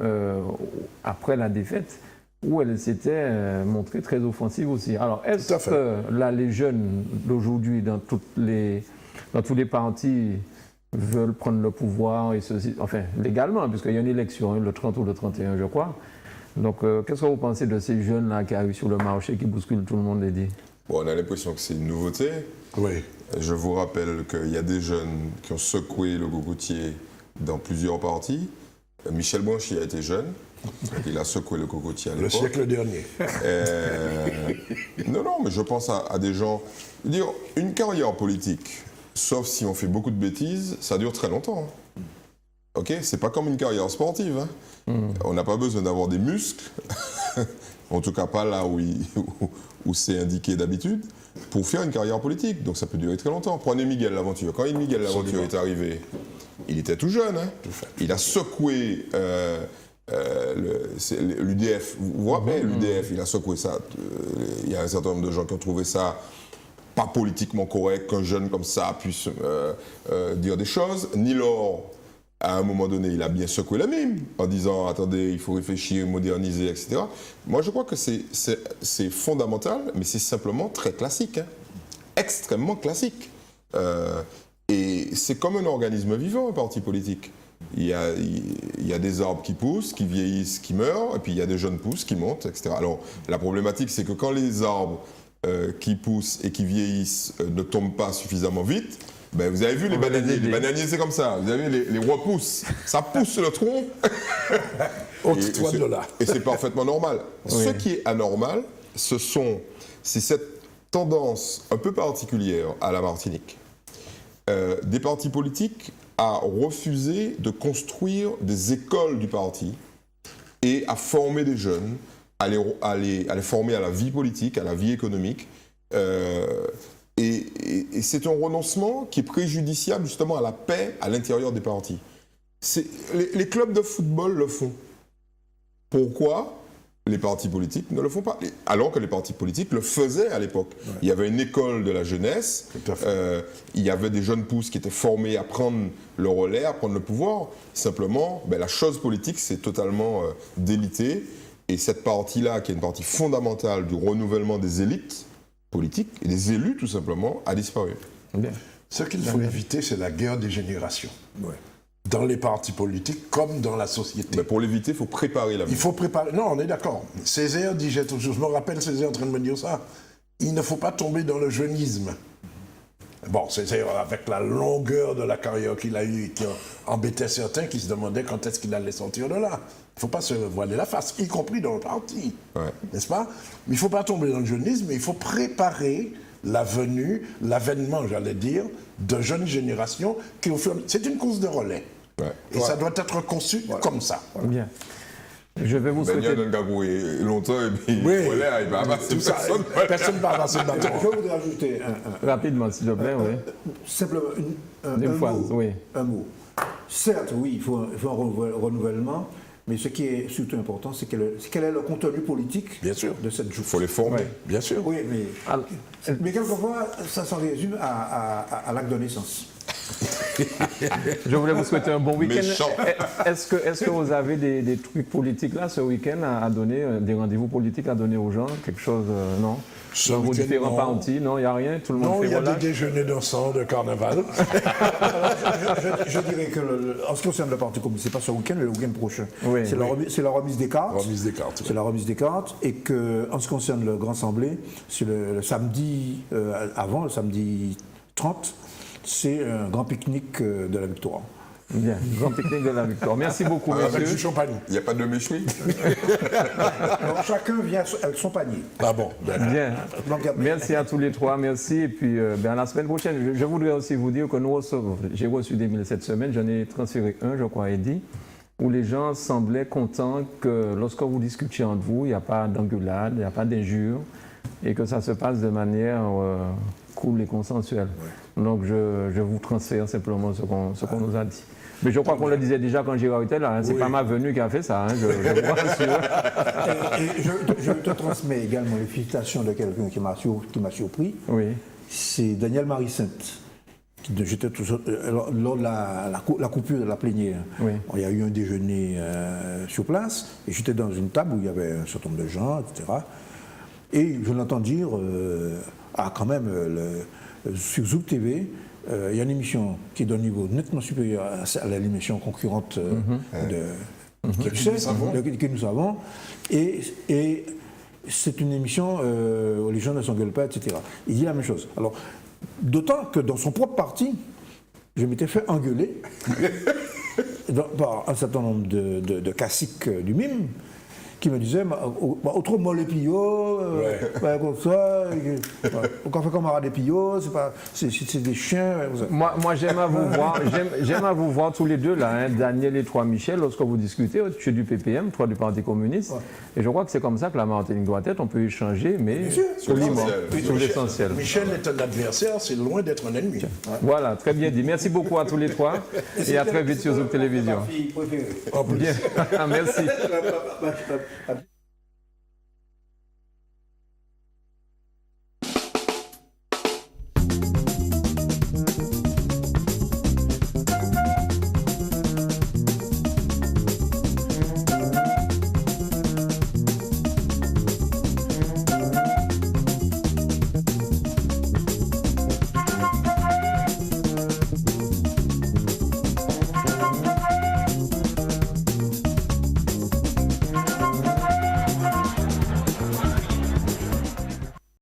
après la défaite, où elle s'était montrée très offensive aussi. Alors, est-ce que là, les jeunes d'aujourd'hui, dans tous les partis, veulent prendre le pouvoir, et ceci, enfin, légalement, puisqu'il y a une élection, le 30 ou le 31, je crois. Donc, qu'est-ce que vous pensez de ces jeunes-là qui arrivent sur le marché, qui bousculent tout le monde et dit? Bon, on a l'impression que c'est une nouveauté. Oui. Je vous rappelle qu'il y a des jeunes qui ont secoué le cocotier dans plusieurs partis. Michel Branchi a été jeune. Il a secoué le cocotier à l'époque. Le siècle dernier. Non, mais je pense à des gens... Dire, une carrière politique, sauf si on fait beaucoup de bêtises, ça dure très longtemps. Ok, c'est pas comme une carrière sportive. Hein. On n'a pas besoin d'avoir des muscles, en tout cas pas là où c'est indiqué d'habitude, pour faire une carrière politique. Donc ça peut durer très longtemps. Prenez Miguel Laventure. Quand Miguel Laventure est arrivé, il était tout jeune. Hein. Il a secoué l'UDF. Vous vous rappelez, l'UDF, il a secoué ça. Il y a un certain nombre de gens qui ont trouvé ça pas politiquement correct qu'un jeune comme ça puisse dire des choses. Nilor, à un moment donné, il a bien secoué la mime en disant « Attendez, il faut réfléchir, moderniser, etc. » Moi, je crois que c'est fondamental, mais c'est simplement très classique. Hein. Extrêmement classique. Et c'est comme un organisme vivant, un parti politique. Il y a des arbres qui poussent, qui vieillissent, qui meurent, et puis il y a des jeunes pousses qui montent, etc. Alors, la problématique, c'est que quand les arbres qui poussent et qui vieillissent ne tombent pas suffisamment vite, ben vous avez vu les bananiers. Les bananiers, c'est comme ça. Vous avez les repousses. Ça pousse le tronc. Et c'est parfaitement normal. Oui. Ce qui est anormal, c'est cette tendance un peu particulière à la Martinique des partis politiques à refuser de construire des écoles du parti et à former des jeunes, à les former à la vie politique, à la vie économique. Et c'est un renoncement qui est préjudiciable justement à la paix à l'intérieur des partis. Les clubs de football le font. Pourquoi les partis politiques ne le font pas? Alors que les partis politiques le faisaient à l'époque. Ouais. Il y avait une école de la jeunesse, il y avait des jeunes pousses qui étaient formés à prendre le relais, à prendre le pouvoir. Simplement, la chose politique s'est totalement délitée. Et cette partie-là, qui est une partie fondamentale du renouvellement des élites politiques, et des élus tout simplement, a disparu. Bien. Ce qu'il faut éviter, c'est la guerre des générations. Ouais. Dans les partis politiques comme dans la société. Mais pour l'éviter, il faut préparer la vie. Il faut préparer. Non, on est d'accord. Césaire disait toujours, je me rappelle Césaire en train de me dire ça, il ne faut pas tomber dans le jeunisme. Bon, Césaire, avec la longueur de la carrière qu'il a eue, qui embêtait certains qui se demandaient quand est-ce qu'il allait sortir de là. Il ne faut pas se voiler la face, y compris dans le parti. Ouais. N'est-ce pas? Mais il ne faut pas tomber dans le jeunisme, mais il faut préparer la venue, l'avènement, j'allais dire, de jeunes générations qui au fur... C'est une course de relais. Ouais. Et ça doit être conçu comme ça. Bien. Je vais vous souhaiter... longtemps et puis voilà, il va amasser personne ne va amasser le bâton. Je voudrais ajouter rapidement, s'il te plaît, oui. Simplement un mot. Certes, oui, il faut un renouvellement, mais ce qui est surtout important, c'est quel est le contenu politique de cette joute. Il faut les former. Ouais. Bien sûr. Oui, mais quelquefois, ça s'en résume à l'acte de naissance. Je voulais vous souhaiter un bon week-end. Est-ce que vous avez des trucs politiques là ce week-end à donner, des rendez-vous politiques à donner aux gens? Quelque chose, non? Dans vos différents partis? Non, il n'y a rien? Tout le monde fait il y a des déjeuners dansants de carnaval. Je dirais que, en ce qui concerne le Parti communiste, ce n'est pas ce week-end, mais le week-end prochain. Oui, c'est la remise des cartes. C'est la remise des cartes. Et qu'en ce qui concerne le Grand Assemblée, c'est le samedi avant, le samedi 30, c'est un grand pique-nique de la victoire. Bien, grand pique-nique de la victoire. Merci beaucoup, monsieur. Avec du champagne. Il n'y a pas de méchoui. Donc chacun vient avec son panier. Ah bon. Bien. Merci à tous les trois, merci. Et puis la semaine prochaine, je voudrais aussi vous dire que j'ai reçu des mails cette semaine, j'en ai transféré un, je crois, Eddy, où les gens semblaient contents que lorsque vous discutiez entre vous, il n'y a pas d'engueulade, il n'y a pas d'injure, et que ça se passe de manière cool et consensuelle. Ouais. Donc je vous transfère simplement ce qu'on nous a dit. Mais je crois qu'on le disait déjà quand Gérard était là, hein. C'est pas ma venue qui a fait ça, hein. Je vous rassure. Et je te transmets également les félicitations de quelqu'un qui m'a surpris. Oui. C'est Daniel Marie-Sainte. J'étais lors de la coupure de la plénière. Oui. Il y a eu un déjeuner sur place, et j'étais dans une table où il y avait un certain nombre de gens, etc. Et je l'entends dire, quand même, sur Zouk TV, il y a une émission qui est d'un niveau nettement supérieur à l'émission concurrente que nous avons. Et c'est une émission où les gens ne s'engueulent pas, etc. Il dit la même chose. Alors, d'autant que dans son propre parti, je m'étais fait engueuler par un certain nombre de caciques du MIM, qui me disait autrement les pillots, comme ça, on fait comme des pillots, c'est des chiens. Moi j'aime à vous voir tous les deux là, hein, Daniel et toi Michel, lorsque vous discutez, tu es du PPM, toi du Parti communiste, et je crois que c'est comme ça que la Martinique doit être, on peut échanger, mais sur l'essentiel. Michel est un adversaire, c'est loin d'être un ennemi. Voilà, très bien dit. Merci beaucoup à tous les trois, et à très vite sur Zouk Télévision. Bien, merci.